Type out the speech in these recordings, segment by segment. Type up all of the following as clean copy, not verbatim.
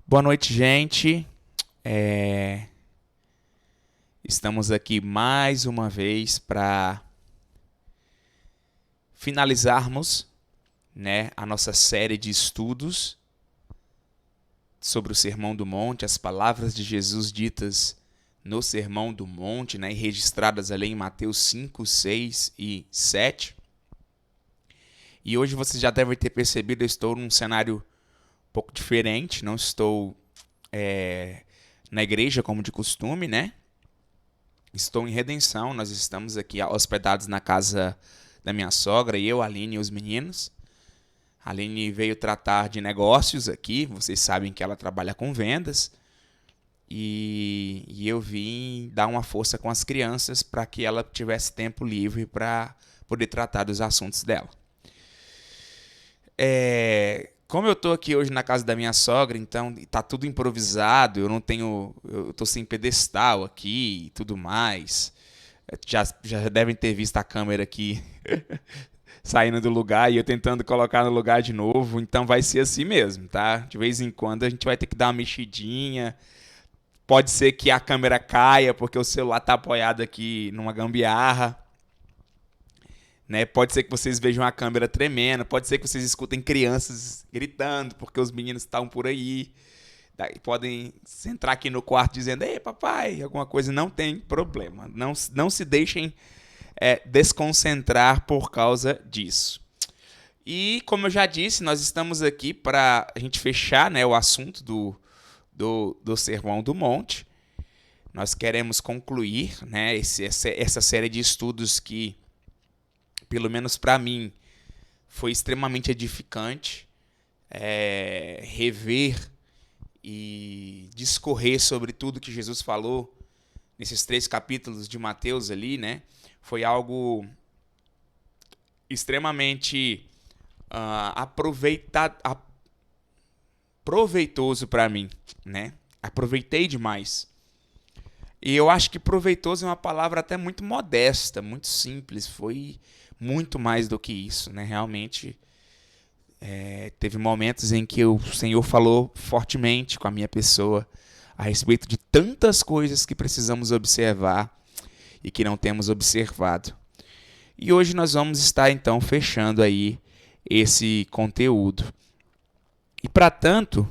Boa noite, gente. Estamos aqui mais uma vez para finalizarmos, né, a nossa série de estudos sobre o Sermão do Monte, as palavras de Jesus ditas no Sermão do Monte, né, e registradas ali em Mateus 5, 6 e 7. E hoje vocês já devem ter percebido, eu estou num cenário um pouco diferente, não estou na igreja como de costume, né? Estou em Redenção, nós estamos aqui hospedados na casa da minha sogra, eu, a Aline e os meninos. A Aline veio tratar de negócios aqui, vocês sabem que ela trabalha com vendas. E eu vim dar uma força com as crianças para que ela tivesse tempo livre para poder tratar dos assuntos dela. Como eu tô aqui hoje na casa da minha sogra, então tá tudo improvisado, eu tô sem pedestal aqui e tudo mais. Já devem ter visto a câmera aqui saindo do lugar e eu tentando colocar no lugar de novo, então vai ser assim mesmo, tá? De vez em quando a gente vai ter que dar uma mexidinha. Pode ser que a câmera caia porque o celular tá apoiado aqui numa gambiarra. Né? Pode ser que vocês vejam a câmera tremendo, pode ser que vocês escutem crianças gritando porque os meninos estão por aí. Daí podem entrar aqui no quarto dizendo: ei, papai, alguma coisa, não tem problema. Não se deixem desconcentrar por causa disso. E como eu já disse, nós estamos aqui para a gente fechar, né, o assunto do Sermão do Monte. Nós queremos concluir, né, essa série de estudos que, pelo menos para mim, foi extremamente edificante. Rever e discorrer sobre tudo que Jesus falou nesses 3 capítulos de Mateus ali, né? Foi algo extremamente proveitoso para mim, né? Aproveitei demais. E eu acho que proveitoso é uma palavra até muito modesta, muito simples. Foi muito mais do que isso, né? Realmente teve momentos em que o Senhor falou fortemente com a minha pessoa a respeito de tantas coisas que precisamos observar e que não temos observado. E hoje nós vamos estar então fechando aí esse conteúdo. E para tanto,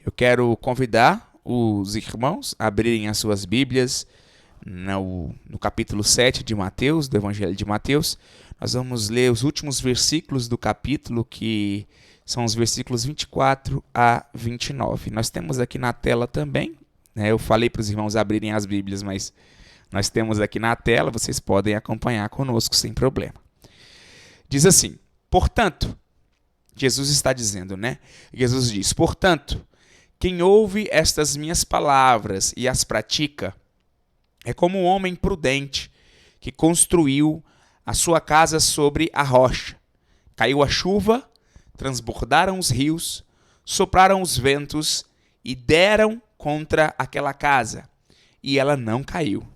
eu quero convidar os irmãos a abrirem as suas Bíblias no capítulo 7 de Mateus, do Evangelho de Mateus. Nós vamos ler os últimos versículos do capítulo, que são os versículos 24 a 29. Nós temos aqui na tela também, né? Eu falei para os irmãos abrirem as Bíblias, mas nós temos aqui na tela, vocês podem acompanhar conosco sem problema. Diz assim: portanto, Jesus está dizendo, né? Jesus diz: portanto, quem ouve estas minhas palavras e as pratica é como um homem prudente que construiu a sua casa sobre a rocha. Caiu a chuva, transbordaram os rios, sopraram os ventos e deram contra aquela casa. E ela não caiu,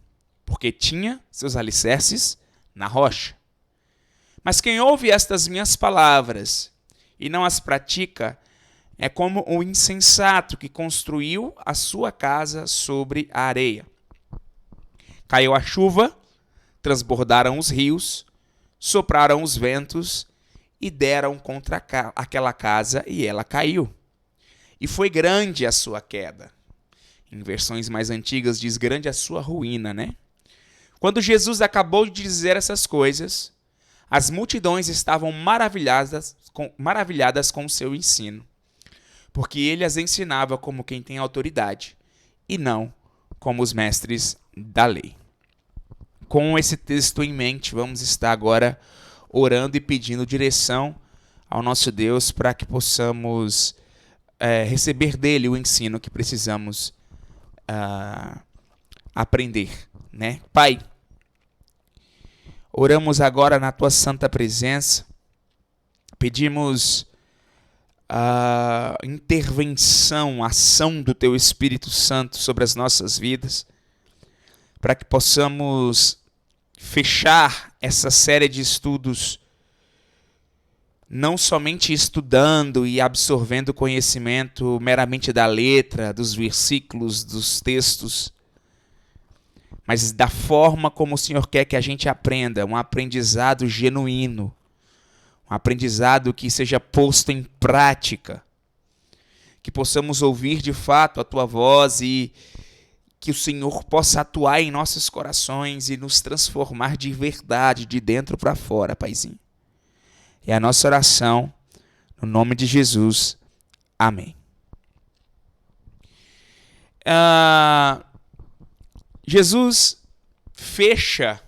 porque tinha seus alicerces na rocha. Mas quem ouve estas minhas palavras e não as pratica é como o insensato que construiu a sua casa sobre a areia. Caiu a chuva, transbordaram os rios, sopraram os ventos e deram contra aquela casa e ela caiu. E foi grande a sua queda. Em versões mais antigas diz grande a sua ruína, né? Quando Jesus acabou de dizer essas coisas, as multidões estavam maravilhadas com o seu ensino, porque ele as ensinava como quem tem autoridade e não como os mestres da lei. Com esse texto em mente, vamos estar agora orando e pedindo direção ao nosso Deus para que possamos receber dele o ensino que precisamos aprender, né? Pai, oramos agora na tua santa presença, pedimos a intervenção, a ação do teu Espírito Santo sobre as nossas vidas, para que possamos fechar essa série de estudos não somente estudando e absorvendo conhecimento meramente da letra, dos versículos, dos textos, mas da forma como o Senhor quer que a gente aprenda, um aprendizado genuíno, um aprendizado que seja posto em prática, que possamos ouvir de fato a Tua voz e que o Senhor possa atuar em nossos corações e nos transformar de verdade, de dentro para fora, Paizinho. É a nossa oração, no nome de Jesus. Amém. Jesus fecha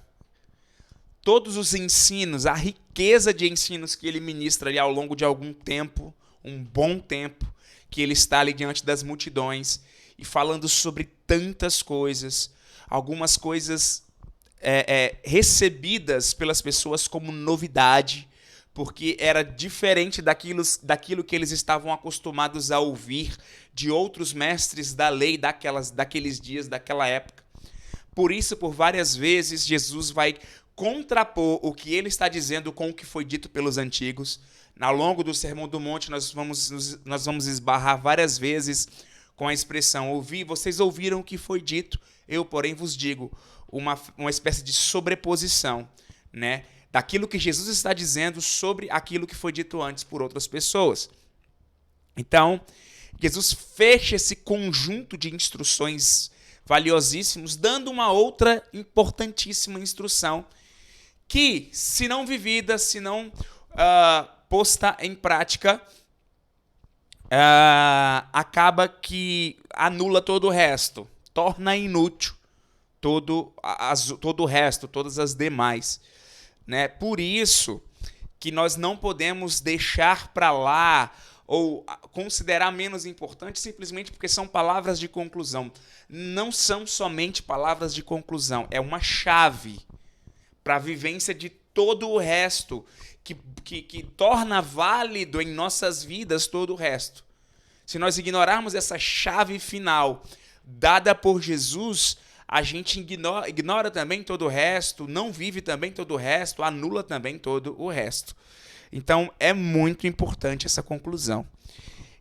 todos os ensinos, a riqueza de ensinos que ele ministra ali ao longo de algum tempo, um bom tempo, que ele está ali diante das multidões e falando sobre tantas coisas, algumas coisas recebidas pelas pessoas como novidade, porque era diferente daquilo que eles estavam acostumados a ouvir de outros mestres da lei daqueles dias, daquela época. Por isso, por várias vezes, Jesus vai contrapor o que ele está dizendo com o que foi dito pelos antigos. Ao longo do Sermão do Monte, nós vamos esbarrar várias vezes com a expressão: vocês ouviram o que foi dito, eu, porém, vos digo. Uma espécie de sobreposição, né, daquilo que Jesus está dizendo sobre aquilo que foi dito antes por outras pessoas. Então, Jesus fecha esse conjunto de instruções valiosíssimos, dando uma outra importantíssima instrução que, se não vivida, se não posta em prática, acaba que anula todo o resto, torna inútil todo o resto, todas as demais, né? Por isso que nós não podemos deixar para lá ou considerar menos importante simplesmente porque são palavras de conclusão. Não são somente palavras de conclusão, é uma chave para a vivência de todo o resto, que torna válido em nossas vidas todo o resto. Se nós ignorarmos essa chave final dada por Jesus, a gente ignora também todo o resto, não vive também todo o resto, anula também todo o resto. Então, é muito importante essa conclusão.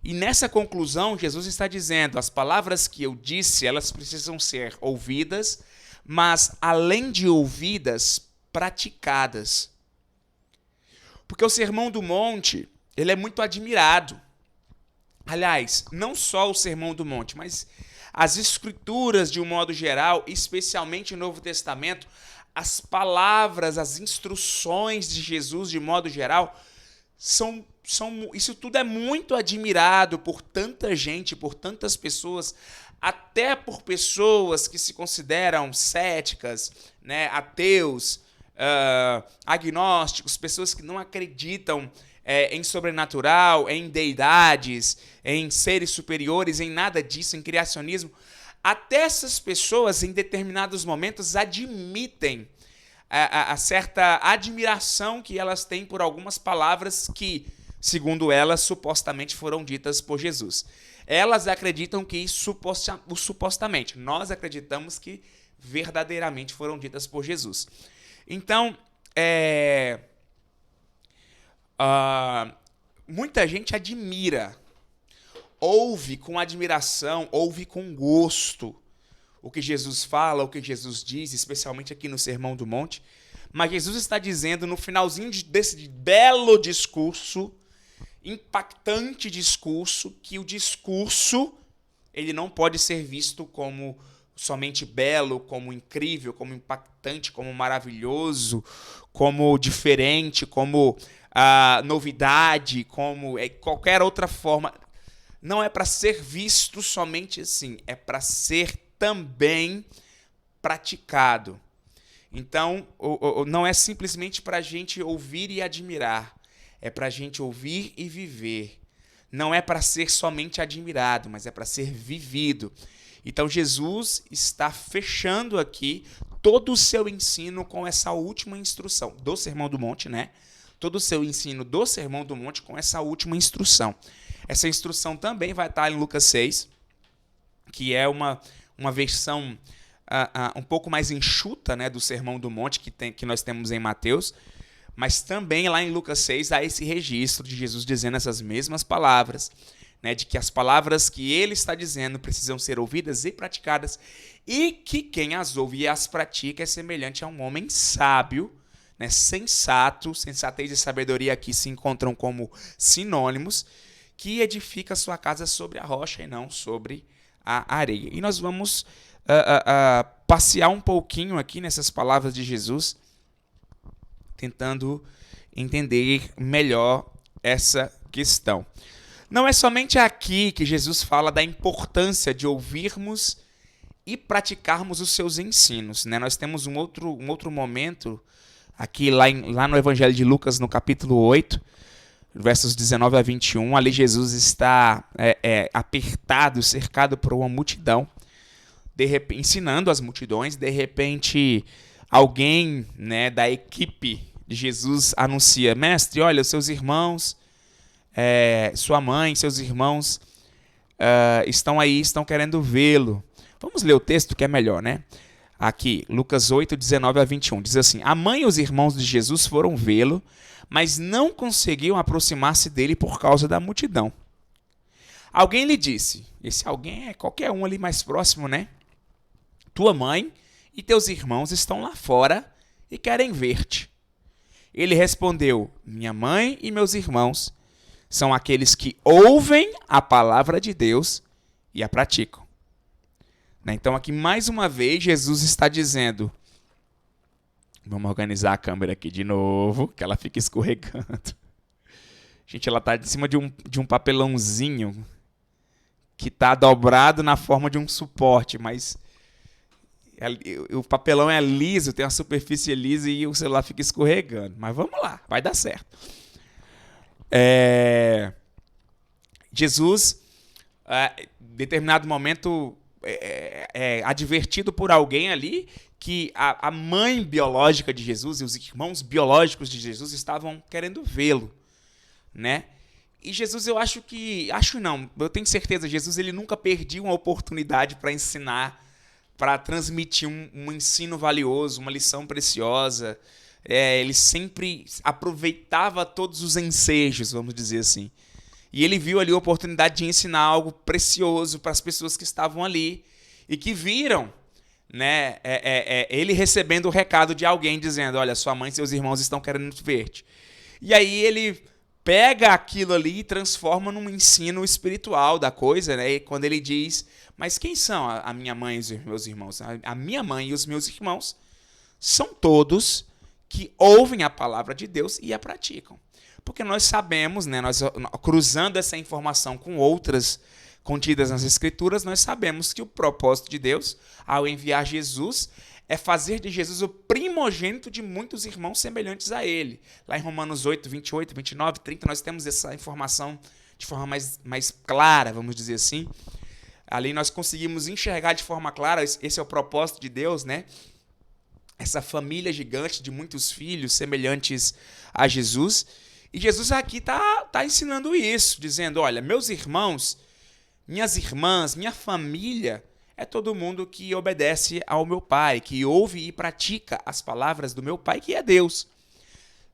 E nessa conclusão, Jesus está dizendo: as palavras que eu disse, elas precisam ser ouvidas, mas, além de ouvidas, praticadas. Porque o Sermão do Monte, ele é muito admirado. Aliás, não só o Sermão do Monte, mas as Escrituras, de um modo geral, especialmente o Novo Testamento, as palavras, as instruções de Jesus, de modo geral, isso tudo é muito admirado por tanta gente, por tantas pessoas, até por pessoas que se consideram céticas, né, ateus, agnósticos, pessoas que não acreditam em sobrenatural, em deidades, em seres superiores, em nada disso, em criacionismo. Até essas pessoas, em determinados momentos, admitem a certa admiração que elas têm por algumas palavras que, segundo elas, supostamente foram ditas por Jesus. Elas acreditam que supostamente, nós acreditamos que verdadeiramente foram ditas por Jesus. Então, muita gente admira, ouve com admiração, ouve com gosto o que Jesus fala, o que Jesus diz, especialmente aqui no Sermão do Monte. Mas Jesus está dizendo no finalzinho desse belo discurso, impactante discurso, que o discurso ele não pode ser visto como somente belo, como incrível, como impactante, como maravilhoso, como diferente, como novidade, como qualquer outra forma. Não é para ser visto somente assim, é para ser também praticado. Então, não é simplesmente para a gente ouvir e admirar, é para a gente ouvir e viver. Não é para ser somente admirado, mas é para ser vivido. Então, Jesus está fechando aqui todo o seu ensino com essa última instrução do Sermão do Monte, né? Todo o seu ensino do Sermão do Monte com essa última instrução. Essa instrução também vai estar em Lucas 6, que é uma versão um pouco mais enxuta, né, do Sermão do Monte que nós temos em Mateus, Mas também lá em Lucas 6 há esse registro de Jesus dizendo essas mesmas palavras, né, de que as palavras que ele está dizendo precisam ser ouvidas e praticadas, e que quem as ouve e as pratica é semelhante a um homem sábio, né, sensato. Sensatez e sabedoria aqui se encontram como sinônimos, que edifica sua casa sobre a rocha e não sobre a areia. E nós vamos passear um pouquinho aqui nessas palavras de Jesus, tentando entender melhor essa questão. Não é somente aqui que Jesus fala da importância de ouvirmos e praticarmos os seus ensinos, né? Nós temos um outro momento aqui lá no Evangelho de Lucas, no capítulo 8, versos 19 a 21, ali Jesus está apertado, cercado por uma multidão, ensinando as multidões. De repente, alguém, né, da equipe de Jesus anuncia: mestre, olha, os seus irmãos, sua mãe, seus irmãos estão aí, estão querendo vê-lo. Vamos ler o texto que é melhor, né? Aqui, Lucas 8, 19 a 21, diz assim: a mãe e os irmãos de Jesus foram vê-lo, mas não conseguiam aproximar-se dele por causa da multidão. Alguém lhe disse, esse alguém é qualquer um ali mais próximo, né? Tua mãe e teus irmãos estão lá fora e querem ver-te. Ele respondeu: minha mãe e meus irmãos são aqueles que ouvem a palavra de Deus e a praticam. Então aqui mais uma vez Jesus está dizendo, vamos organizar a câmera aqui de novo, que ela fica escorregando. Gente, ela está em cima de um papelãozinho que está dobrado na forma de um suporte, mas o papelão é liso, tem uma superfície lisa e o celular fica escorregando. Mas vamos lá, vai dar certo. Jesus, em determinado momento, advertido por alguém ali que a mãe biológica de Jesus e os irmãos biológicos de Jesus estavam querendo vê-lo, né? E Jesus, eu tenho certeza, Jesus ele nunca perdia uma oportunidade para ensinar, para transmitir um ensino valioso, uma lição preciosa. Ele sempre aproveitava todos os ensejos, vamos dizer assim. E ele viu ali a oportunidade de ensinar algo precioso para as pessoas que estavam ali e que viram, né, ele recebendo o recado de alguém dizendo: olha, sua mãe e seus irmãos estão querendo ver-te. E aí ele pega aquilo ali e transforma num ensino espiritual da coisa, né? E quando ele diz: mas quem são a minha mãe e os meus irmãos? A minha mãe e os meus irmãos são todos que ouvem a palavra de Deus e a praticam. Porque nós sabemos, né, nós cruzando essa informação com outras contidas nas Escrituras, nós sabemos que o propósito de Deus, ao enviar Jesus, é fazer de Jesus o primogênito de muitos irmãos semelhantes a ele. Lá em Romanos 8, 28, 29, 30, nós temos essa informação de forma mais clara, vamos dizer assim. Ali nós conseguimos enxergar de forma clara, esse é o propósito de Deus, né? Essa família gigante de muitos filhos semelhantes a Jesus. E Jesus aqui está ensinando isso, dizendo: olha, meus irmãos, minhas irmãs, minha família é todo mundo que obedece ao meu Pai, que ouve e pratica as palavras do meu Pai, que é Deus.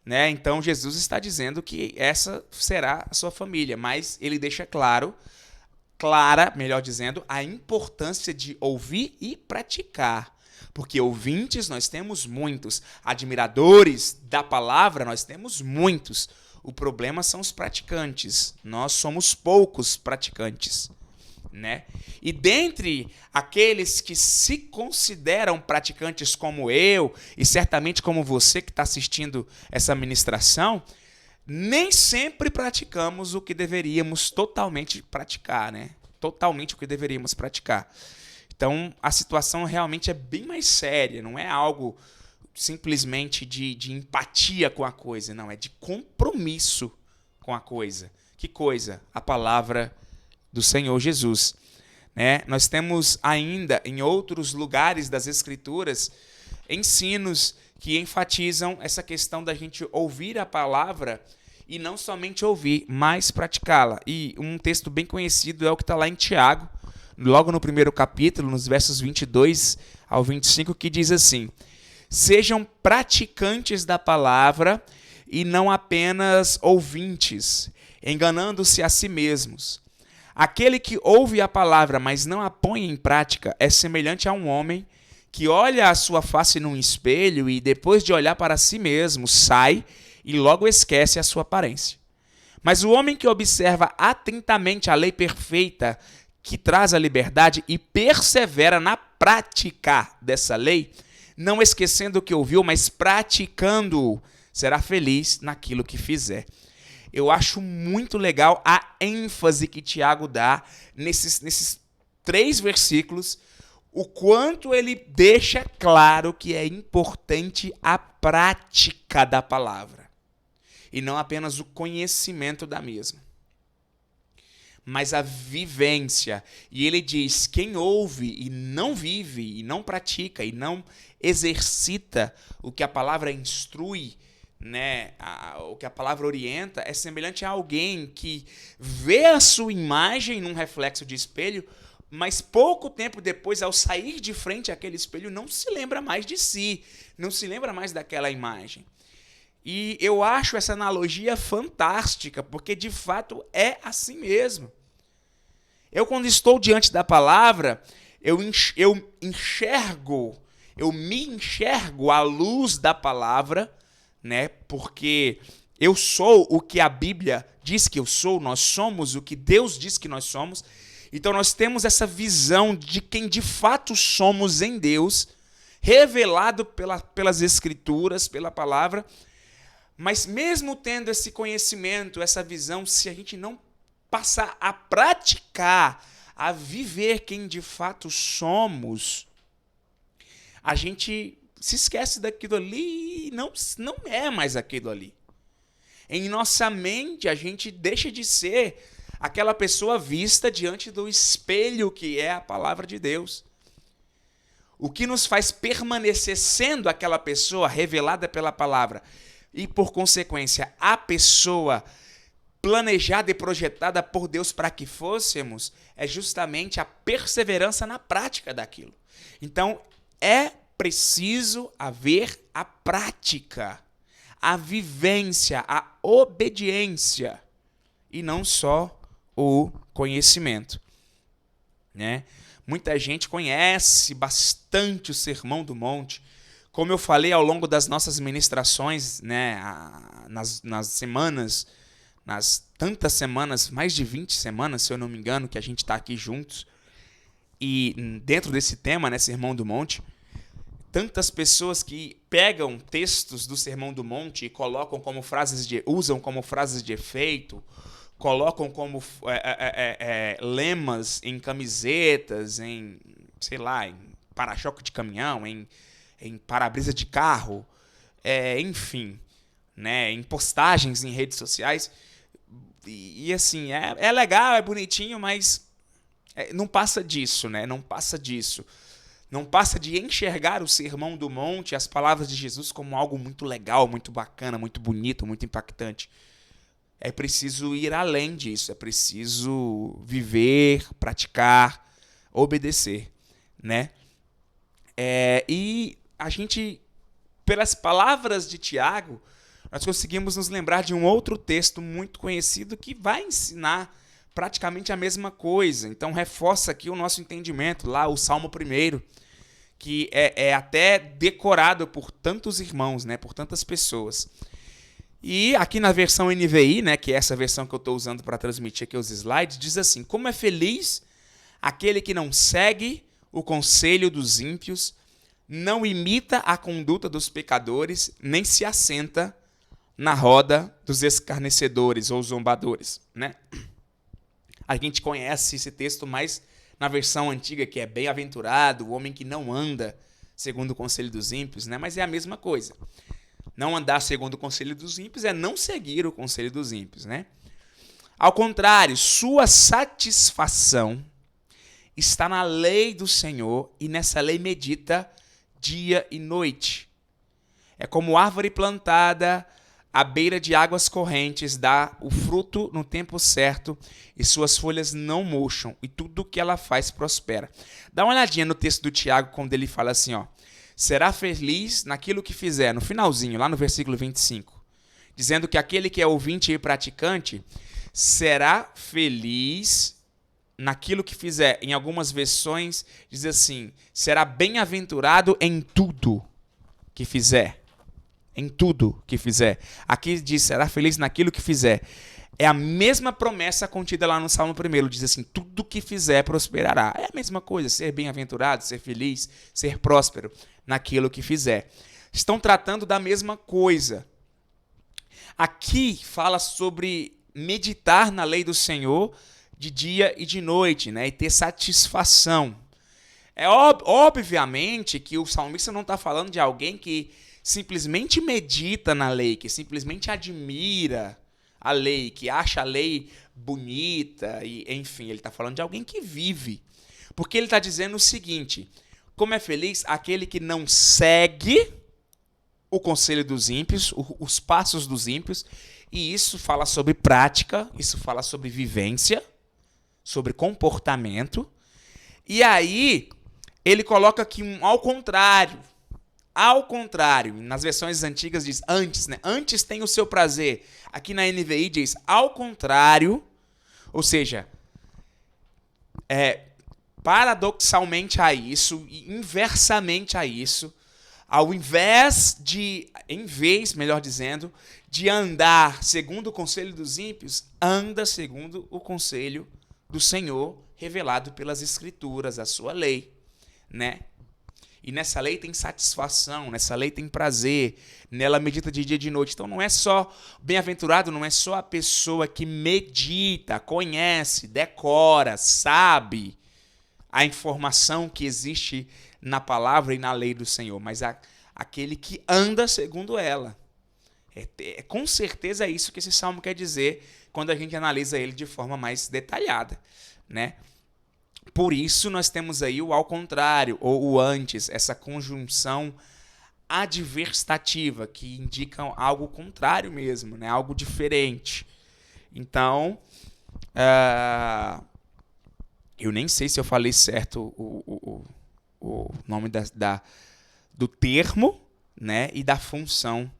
Né? Então Jesus está dizendo que essa será a sua família, mas ele deixa clara, melhor dizendo, a importância de ouvir e praticar. Porque ouvintes nós temos muitos, admiradores da palavra nós temos muitos. O problema são os praticantes. Nós somos poucos praticantes, né? E dentre aqueles que se consideram praticantes como eu, e certamente como você que está assistindo essa ministração, nem sempre praticamos o que deveríamos totalmente praticar, né? Totalmente o que deveríamos praticar. Então, a situação realmente é bem mais séria, não é algo simplesmente de empatia com a coisa, não, é de compromisso com a coisa. Que coisa? A palavra do Senhor Jesus. Né? Nós temos ainda, em outros lugares das Escrituras, ensinos que enfatizam essa questão da gente ouvir a palavra e não somente ouvir, mas praticá-la. E um texto bem conhecido é o que está lá em Tiago, logo no primeiro capítulo, nos versos 22 ao 25, que diz assim: sejam praticantes da palavra e não apenas ouvintes, enganando-se a si mesmos. Aquele que ouve a palavra, mas não a põe em prática, é semelhante a um homem que olha a sua face num espelho e, depois de olhar para si mesmo, sai e logo esquece a sua aparência. Mas o homem que observa atentamente a lei perfeita que traz a liberdade e persevera na prática dessa lei, não esquecendo o que ouviu, mas praticando-o, será feliz naquilo que fizer. Eu acho muito legal a ênfase que Tiago dá nesses 3 versículos, o quanto ele deixa claro que é importante a prática da palavra, e não apenas o conhecimento da mesma, mas a vivência. E ele diz: quem ouve e não vive, e não pratica, e não exercita o que a palavra instrui, né, o que a palavra orienta, é semelhante a alguém que vê a sua imagem num reflexo de espelho, mas pouco tempo depois, ao sair de frente àquele espelho, não se lembra mais de si, não se lembra mais daquela imagem. E eu acho essa analogia fantástica, porque de fato é assim mesmo. Eu, quando estou diante da palavra, eu me enxergo à luz da palavra, né? Porque eu sou o que a Bíblia diz que eu sou, nós somos o que Deus diz que nós somos. Então nós temos essa visão de quem de fato somos em Deus, revelado pelas Escrituras, pela palavra. Mas mesmo tendo esse conhecimento, essa visão, se a gente não passar a praticar, a viver quem de fato somos, a gente se esquece daquilo ali e não é mais aquilo ali. Em nossa mente, a gente deixa de ser aquela pessoa vista diante do espelho que é a palavra de Deus. O que nos faz permanecer sendo aquela pessoa revelada pela palavra e, por consequência, a pessoa planejada e projetada por Deus para que fôssemos, é justamente a perseverança na prática daquilo. Então, é preciso haver a prática, a vivência, a obediência, e não só o conhecimento, né? Muita gente conhece bastante o Sermão do Monte. Como eu falei ao longo das nossas ministrações, né, nas semanas, nas tantas semanas, mais de 20 semanas, se eu não me engano, que a gente está aqui juntos, e dentro desse tema, né, Sermão do Monte, tantas pessoas que pegam textos do Sermão do Monte e colocam como usam como frases de efeito, colocam como lemas em camisetas, em, sei lá, em para-choque de caminhão, em para-brisa de carro, enfim, né, em postagens em redes sociais. E assim, é legal, é bonitinho, mas não passa disso, né? Não passa disso. Não passa de enxergar o Sermão do Monte, as palavras de Jesus, como algo muito legal, muito bacana, muito bonito, muito impactante. É preciso ir além disso, é preciso viver, praticar, obedecer, né? E a gente, pelas palavras de Tiago, nós conseguimos nos lembrar de um outro texto muito conhecido que vai ensinar praticamente a mesma coisa. Então, reforça aqui o nosso entendimento, lá o Salmo 1, que é até decorado por tantos irmãos, né, por tantas pessoas. E aqui na versão NVI, né, que é essa versão que eu estou usando para transmitir aqui os slides, diz assim: como é feliz aquele que não segue o conselho dos ímpios, não imita a conduta dos pecadores, nem se assenta na roda dos escarnecedores ou zombadores, né? A gente conhece esse texto mais na versão antiga, que é bem-aventurado o homem que não anda segundo o conselho dos ímpios, né? Mas é a mesma coisa. Não andar segundo o conselho dos ímpios é não seguir o conselho dos ímpios, né? Ao contrário, sua satisfação está na lei do Senhor, e nessa lei medita dia e noite. É como árvore plantada à beira de águas correntes, dá o fruto no tempo certo, e suas folhas não murcham, e tudo o que ela faz prospera. Dá uma olhadinha no texto do Tiago, quando ele fala assim, ó: será feliz naquilo que fizer, no finalzinho, lá no versículo 25. dizendo que aquele que é ouvinte e praticante será feliz naquilo que fizer. Em algumas versões diz assim, será bem-aventurado em tudo que fizer. Em tudo que fizer. Aqui diz, será feliz naquilo que fizer. É a mesma promessa contida lá no Salmo 1. Diz assim, tudo que fizer prosperará. É a mesma coisa, ser bem-aventurado, ser feliz, ser próspero naquilo que fizer. Estão tratando da mesma coisa. Aqui fala sobre meditar na lei do Senhor de dia e de noite, né? E ter satisfação. É obviamente que o salmista não está falando de alguém que simplesmente medita na lei, que simplesmente admira a lei, que acha a lei bonita, e enfim, ele está falando de alguém que vive. Porque ele está dizendo o seguinte, como é feliz aquele que não segue o conselho dos ímpios, os passos dos ímpios, e isso fala sobre prática, isso fala sobre vivência, sobre comportamento, e aí ele coloca aqui ao contrário. Ao contrário, nas versões antigas diz antes, né? Antes tem o seu prazer. Aqui na NVI diz ao contrário, ou seja, paradoxalmente a isso, inversamente a isso, melhor dizendo, de andar segundo o conselho dos ímpios, anda segundo o conselho do Senhor revelado pelas Escrituras, a sua lei, né? E nessa lei tem satisfação, nessa lei tem prazer, nela medita de dia e de noite. Então não é só bem-aventurado, não é só a pessoa que medita, conhece, decora, sabe a informação que existe na palavra e na lei do Senhor, mas aquele que anda segundo ela. Com certeza é isso que esse salmo quer dizer quando a gente analisa ele de forma mais detalhada, né? Por isso nós temos aí o ao contrário, ou o antes, essa conjunção adversativa, que indica algo contrário mesmo, né? Algo diferente. Então, eu nem sei se eu falei certo o nome do termo, né? E da função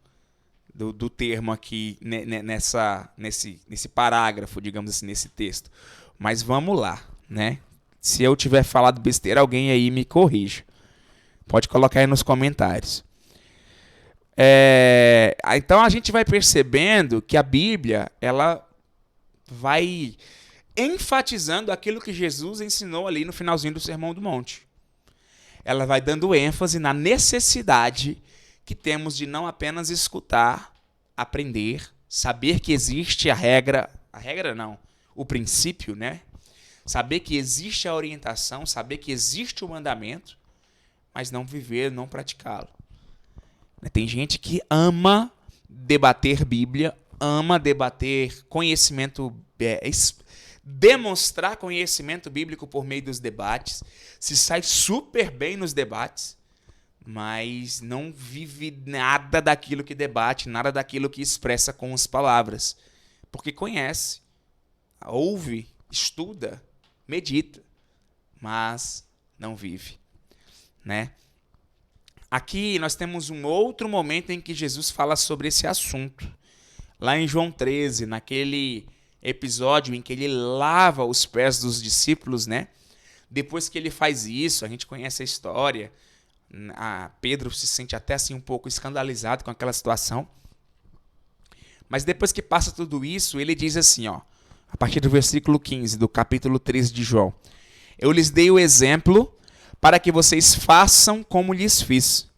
do termo aqui nesse parágrafo, digamos assim, nesse texto. Mas vamos lá, né? Se eu tiver falado besteira, alguém aí me corrija. Pode colocar aí nos comentários. Então a gente vai percebendo que a Bíblia ela vai enfatizando aquilo que Jesus ensinou ali no finalzinho do Sermão do Monte. Ela vai dando ênfase na necessidade que temos de não apenas escutar, aprender, saber que existe o princípio, né? Saber que existe a orientação, saber que existe o mandamento, mas não viver, não praticá-lo. Tem gente que ama debater Bíblia, ama debater conhecimento, demonstrar conhecimento bíblico por meio dos debates, se sai super bem nos debates, mas não vive nada daquilo que debate, nada daquilo que expressa com as palavras. Porque conhece, ouve, estuda, medita, mas não vive, né? Aqui nós temos um outro momento em que Jesus fala sobre esse assunto. Lá em João 13, naquele episódio em que ele lava os pés dos discípulos, né? Depois que ele faz isso, a gente conhece a história. Pedro se sente até assim um pouco escandalizado com aquela situação. Mas depois que passa tudo isso, ele diz assim, ó, a partir do versículo 15 do capítulo 13 de João. Eu lhes dei o exemplo para que vocês façam como lhes fiz.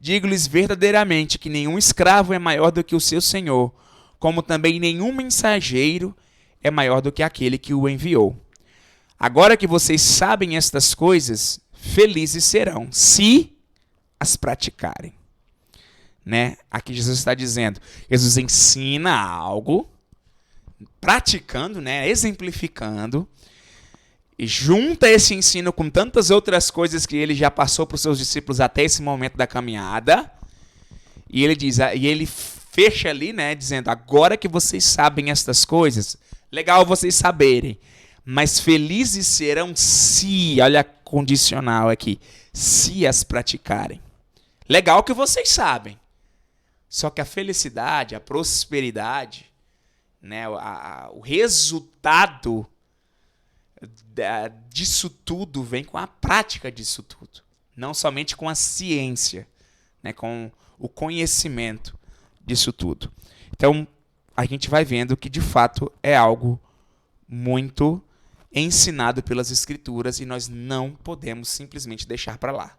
Digo-lhes verdadeiramente que nenhum escravo é maior do que o seu senhor, como também nenhum mensageiro é maior do que aquele que o enviou. Agora que vocês sabem estas coisas, felizes serão, se as praticarem. Né? Aqui Jesus está dizendo, Jesus ensina algo, praticando, né? Exemplificando, e junta esse ensino com tantas outras coisas que ele já passou para os seus discípulos até esse momento da caminhada, e ele fecha ali, né, dizendo, agora que vocês sabem estas coisas, legal vocês saberem, mas felizes serão se, olha a condicional aqui, se as praticarem. Legal que vocês sabem, Só que a felicidade, a prosperidade, né, o resultado disso tudo vem com a prática disso tudo. Não somente com a ciência, né, com o conhecimento disso tudo. Então, a gente vai vendo que, de fato, é algo muito ensinado pelas Escrituras e nós não podemos simplesmente deixar para lá.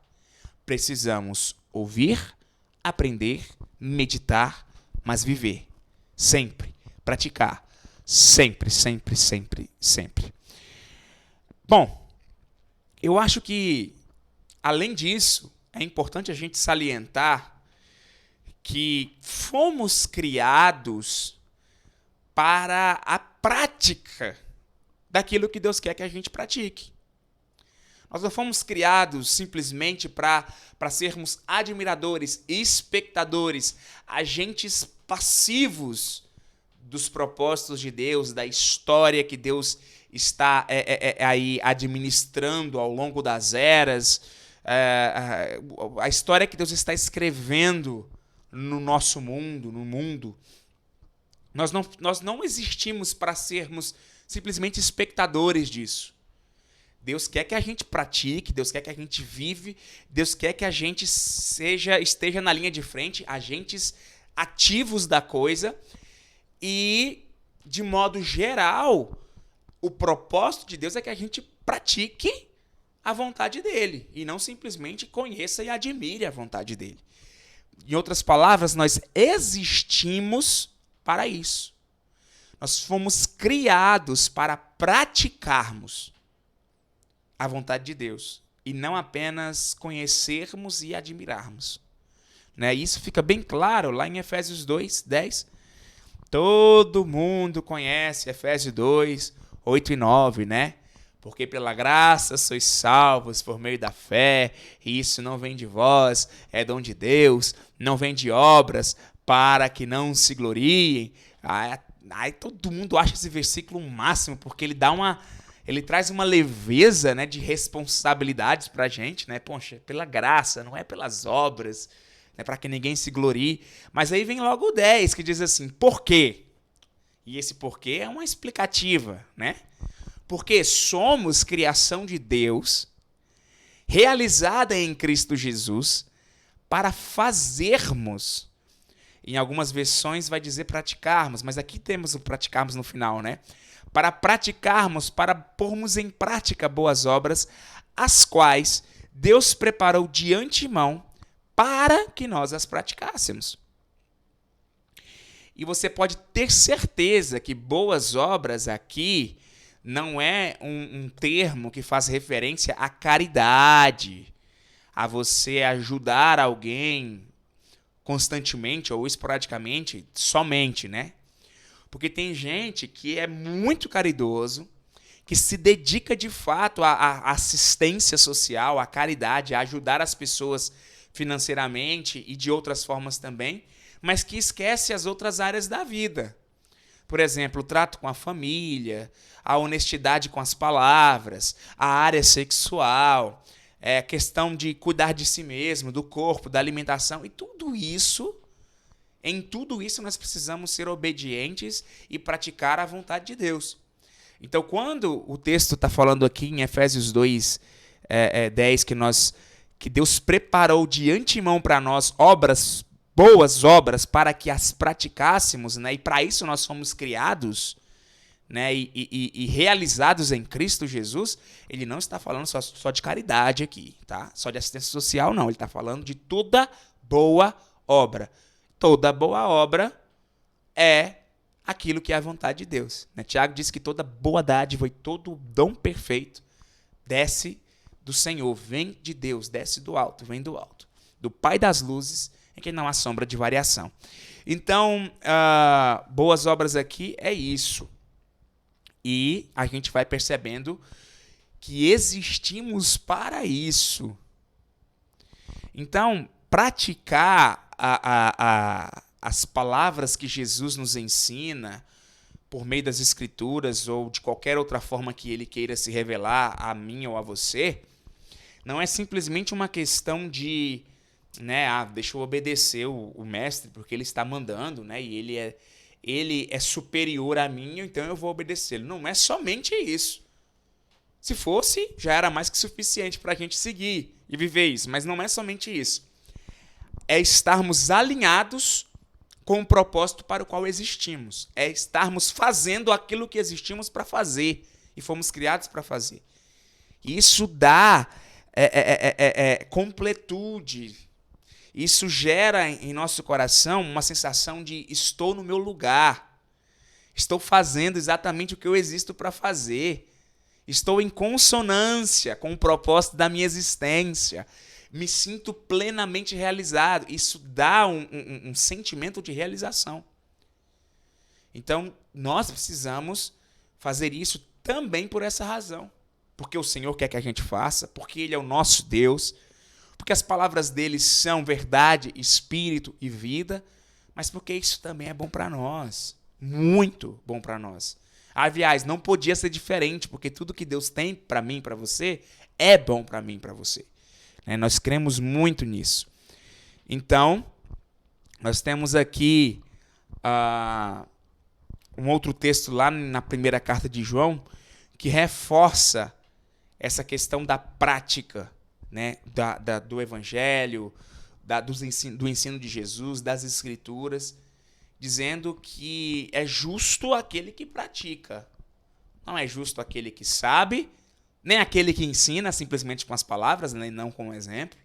Precisamos ouvir, aprender, meditar, mas viver. Sempre. Praticar. Sempre, sempre, sempre, sempre. Bom, eu acho que, além disso, é importante a gente salientar que fomos criados para a prática daquilo que Deus quer que a gente pratique. Nós não fomos criados simplesmente para sermos admiradores, espectadores, agentes passivos dos propósitos de Deus, da história que Deus está aí administrando ao longo das eras, a história que Deus está escrevendo no nosso mundo, no mundo. Nós não existimos para sermos simplesmente espectadores disso. Deus quer que a gente pratique, Deus quer que a gente vive, Deus quer que a gente esteja na linha de frente, agentes ativos da coisa e, de modo geral, o propósito de Deus é que a gente pratique a vontade dele e não simplesmente conheça e admire a vontade dele. Em outras palavras, nós existimos para isso. Nós fomos criados para praticarmos a vontade de Deus e não apenas conhecermos e admirarmos. Né? Isso fica bem claro lá em Efésios 2, 10. Todo mundo conhece Efésios 2, 8 e 9, né? Porque pela graça sois salvos por meio da fé, e isso não vem de vós, é dom de Deus, não vem de obras, para que não se gloriem. Aí todo mundo acha esse versículo o máximo, porque ele traz uma leveza, né, de responsabilidades para a gente, né? Poxa, pela graça, não é pelas obras, né, para que ninguém se glorie. Mas aí vem logo o 10, que diz assim, por quê? E esse porquê é uma explicativa, né? Porque somos criação de Deus, realizada em Cristo Jesus, para fazermos. Em algumas versões vai dizer praticarmos, mas aqui temos o praticarmos no final, né? Para praticarmos, para pormos em prática boas obras, as quais Deus preparou de antemão para que nós as praticássemos. E você pode ter certeza que boas obras aqui não é um termo que faz referência à caridade, a você ajudar alguém constantemente ou esporadicamente, somente, né? Porque tem gente que é muito caridoso, que se dedica de fato à assistência social, à caridade, a ajudar as pessoas financeiramente e de outras formas também, mas que esquece as outras áreas da vida. Por exemplo, o trato com a família, a honestidade com as palavras, a área sexual, a questão de cuidar de si mesmo, do corpo, da alimentação, e tudo isso, em tudo isso nós precisamos ser obedientes e praticar a vontade de Deus. Então, quando o texto está falando aqui em Efésios 2, 10, que Deus preparou de antemão para nós boas obras para que as praticássemos, né? E para isso nós fomos criados, né? E realizados em Cristo Jesus, ele não está falando só de caridade aqui, tá? Só de assistência social, não. Ele está falando de toda boa obra. Toda boa obra é aquilo que é a vontade de Deus. Né? Tiago diz que toda boa dádiva e todo dom perfeito desce do Senhor, vem de Deus, desce do alto, vem do alto. Do Pai das luzes, em que não há sombra de variação. Então, boas obras aqui é isso. E a gente vai percebendo que existimos para isso. Então, praticar as palavras que Jesus nos ensina por meio das Escrituras ou de qualquer outra forma que ele queira se revelar a mim ou a você, não é simplesmente uma questão de né? Deixa eu obedecer o mestre porque ele está mandando, né? E ele é superior a mim, então eu vou obedecê-lo. Não é somente isso. Se fosse, já era mais que suficiente para a gente seguir e viver isso. Mas não é somente isso. É estarmos alinhados com o propósito para o qual existimos. É estarmos fazendo aquilo que existimos para fazer e fomos criados para fazer. E isso dá completude. Isso gera em nosso coração uma sensação de estou no meu lugar. Estou fazendo exatamente o que eu existo para fazer. Estou em consonância com o propósito da minha existência. Me sinto plenamente realizado. Isso dá um sentimento de realização. Então, nós precisamos fazer isso também por essa razão. Porque o Senhor quer que a gente faça, porque Ele é o nosso Deus, porque as palavras dele são verdade, espírito e vida, mas porque isso também é bom para nós. Muito bom para nós. Aliás, não podia ser diferente, porque tudo que Deus tem para mim e para você é bom para mim e para você. Nós cremos muito nisso. Então, nós temos aqui um outro texto lá na primeira carta de João que reforça essa questão da prática, né, do Evangelho, do ensino de Jesus, das Escrituras, dizendo que é justo aquele que pratica. Não é justo aquele que sabe, nem aquele que ensina simplesmente com as palavras, nem não com o exemplo,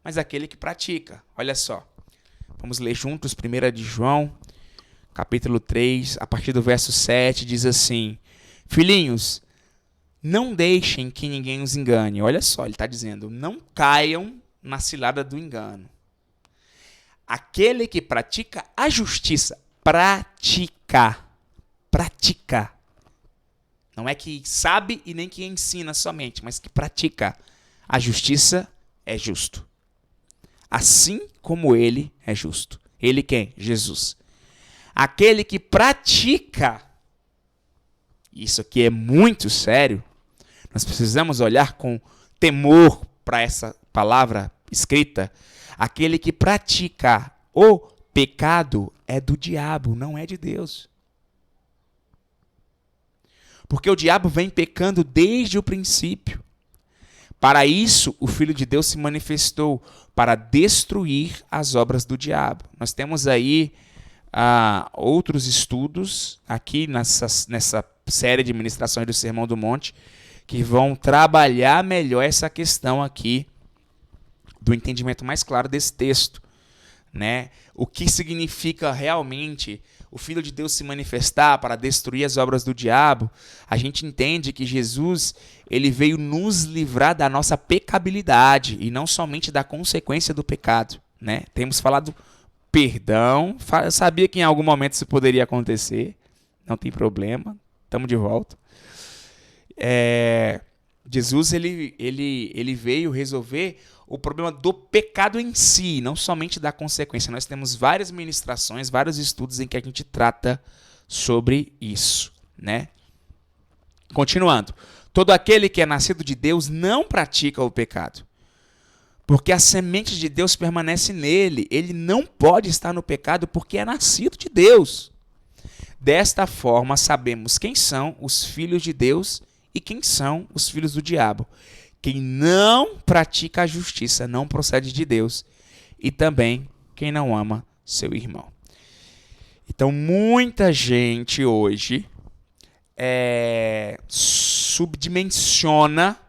mas aquele que pratica. Olha só, vamos ler juntos 1 de João, capítulo 3, a partir do verso 7, diz assim: Filhinhos, não deixem que ninguém os engane. Olha só, ele está dizendo, não caiam na cilada do engano. Aquele que pratica a justiça, pratica. Não é que sabe e nem que ensina somente, mas que pratica a justiça é justo. Assim como ele é justo. Ele quem? Jesus. Aquele que pratica, isso aqui é muito sério, nós precisamos olhar com temor para essa palavra escrita. Aquele que pratica o pecado é do diabo, não é de Deus. Porque o diabo vem pecando desde o princípio. Para isso, o Filho de Deus se manifestou, para destruir as obras do diabo. Nós temos aí outros estudos, aqui nessa série de ministrações do Sermão do Monte, que vão trabalhar melhor essa questão aqui, do entendimento mais claro desse texto, né? O que significa realmente o Filho de Deus se manifestar para destruir as obras do diabo? A gente entende que Jesus, ele veio nos livrar da nossa pecabilidade e não somente da consequência do pecado, né? Temos falado perdão, eu sabia que em algum momento isso poderia acontecer, não tem problema, estamos de volta. Jesus ele veio resolver o problema do pecado em si, não somente da consequência. Nós temos várias ministrações, vários estudos em que a gente trata sobre isso, né? Continuando. Todo aquele que é nascido de Deus não pratica o pecado, porque a semente de Deus permanece nele. Ele não pode estar no pecado porque é nascido de Deus. Desta forma, sabemos quem são os filhos de Deus e quem são os filhos do diabo. Quem não pratica a justiça não procede de Deus, e também quem não ama seu irmão. Então, muita gente hoje subdimensiona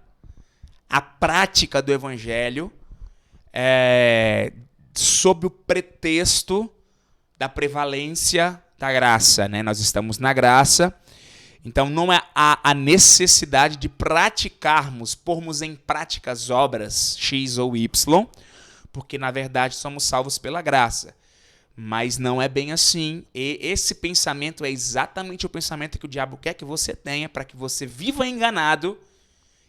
a prática do evangelho sob o pretexto da prevalência da graça, né? Nós estamos na graça. Então, não há a necessidade de praticarmos, pormos em prática as obras X ou Y, porque, na verdade, somos salvos pela graça. Mas não é bem assim. E esse pensamento é exatamente o pensamento que o diabo quer que você tenha, para que você viva enganado.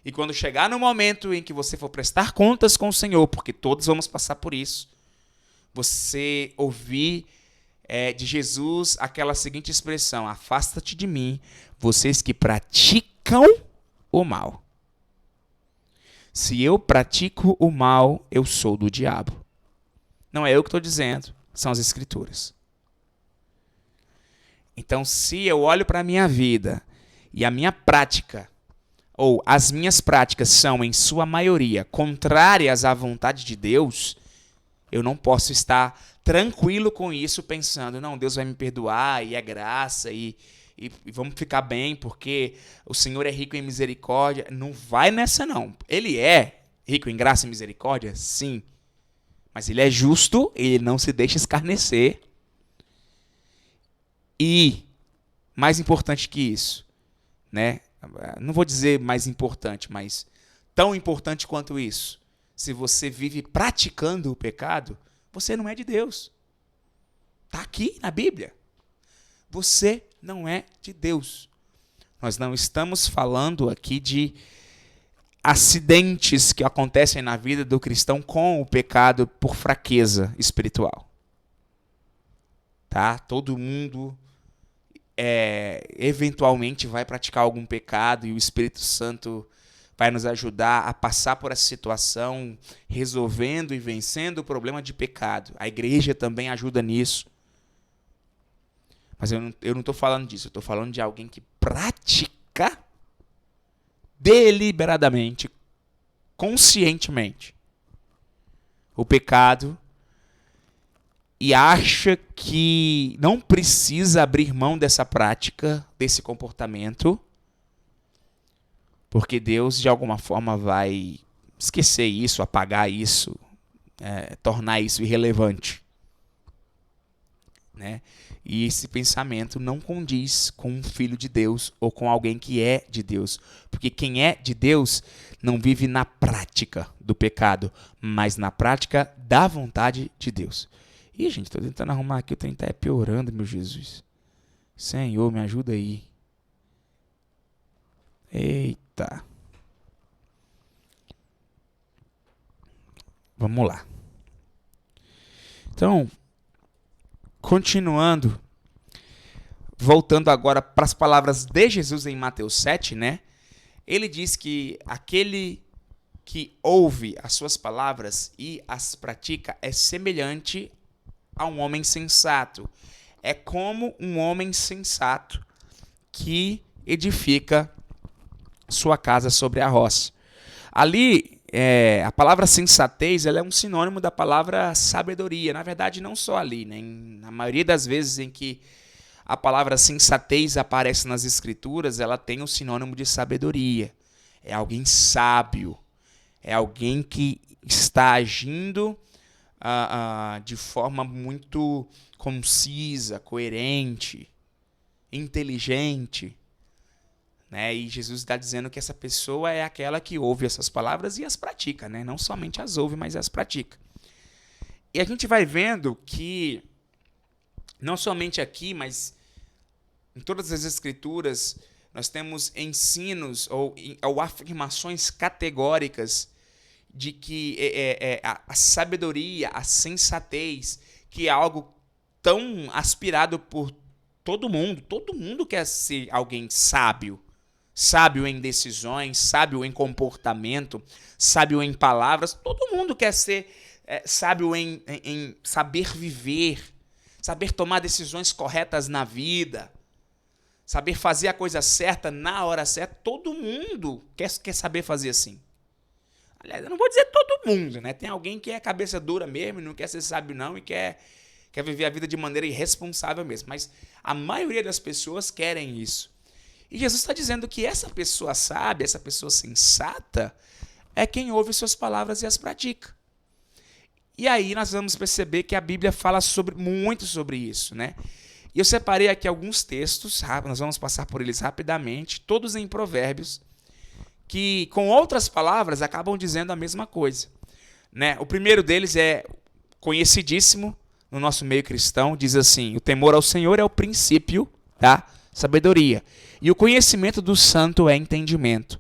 E quando chegar no momento em que você for prestar contas com o Senhor, porque todos vamos passar por isso, você ouvir de Jesus aquela seguinte expressão: afasta-te de mim, vocês que praticam o mal. Se eu pratico o mal, eu sou do diabo. Não é eu que estou dizendo, são as Escrituras. Então, se eu olho para a minha vida e a minha prática, ou as minhas práticas são, em sua maioria, contrárias à vontade de Deus, eu não posso estar tranquilo com isso, pensando, não, Deus vai me perdoar, e é graça, e vamos ficar bem, porque o Senhor é rico em misericórdia. Não vai nessa, não. Ele é rico em graça e misericórdia? Sim. Mas ele é justo, ele não se deixa escarnecer. E, mais importante que isso, né? Não vou dizer mais importante, mas tão importante quanto isso. Se você vive praticando o pecado, você não é de Deus. Está aqui na Bíblia. Você não é de Deus. Nós não estamos falando aqui de acidentes que acontecem na vida do cristão com o pecado por fraqueza espiritual. Tá? Todo mundo eventualmente vai praticar algum pecado e o Espírito Santo vai nos ajudar a passar por essa situação, resolvendo e vencendo o problema de pecado. A igreja também ajuda nisso. Mas eu não estou falando disso, eu estou falando de alguém que pratica deliberadamente, conscientemente, o pecado e acha que não precisa abrir mão dessa prática, desse comportamento, porque Deus, de alguma forma, vai esquecer isso, apagar isso, tornar isso irrelevante. Né? E esse pensamento não condiz com um filho de Deus ou com alguém que é de Deus. Porque quem é de Deus não vive na prática do pecado, mas na prática da vontade de Deus. Ih, gente, estou tentando arrumar aqui, o trem está piorando, meu Jesus. Senhor, me ajuda aí. Eita. Vamos lá. Então, continuando, voltando agora para as palavras de Jesus em Mateus 7, né? Ele diz que aquele que ouve as suas palavras e as pratica é semelhante a um homem sensato. É como um homem sensato que edifica sua casa sobre a rocha. Ali, a palavra sensatez, ela é um sinônimo da palavra sabedoria. Na verdade, não só ali, né? Na maioria das vezes em que a palavra sensatez aparece nas Escrituras, ela tem o sinônimo de sabedoria. É alguém sábio. É alguém que está agindo de forma muito concisa, coerente, inteligente. Né? E Jesus está dizendo que essa pessoa é aquela que ouve essas palavras e as pratica. Né? Não somente as ouve, mas as pratica. E a gente vai vendo que, não somente aqui, mas em todas as Escrituras, nós temos ensinos ou afirmações categóricas de que a sabedoria, a sensatez, que é algo tão aspirado por todo mundo quer ser alguém sábio. Sábio em decisões, sábio em comportamento, sábio em palavras. Todo mundo quer ser sábio em saber viver, saber tomar decisões corretas na vida, saber fazer a coisa certa na hora certa. Todo mundo quer saber fazer assim. Aliás, eu não vou dizer todo mundo, né? Tem alguém que é cabeça dura mesmo e não quer ser sábio não e quer viver a vida de maneira irresponsável mesmo. Mas a maioria das pessoas querem isso. E Jesus está dizendo que essa pessoa sábia, essa pessoa sensata, é quem ouve suas palavras e as pratica. E aí nós vamos perceber que a Bíblia fala muito sobre isso, né? E eu separei aqui alguns textos, nós vamos passar por eles rapidamente, todos em Provérbios, que com outras palavras acabam dizendo a mesma coisa. Né? O primeiro deles é conhecidíssimo no nosso meio cristão, diz assim: o temor ao Senhor é o princípio da sabedoria, e o conhecimento do santo é entendimento.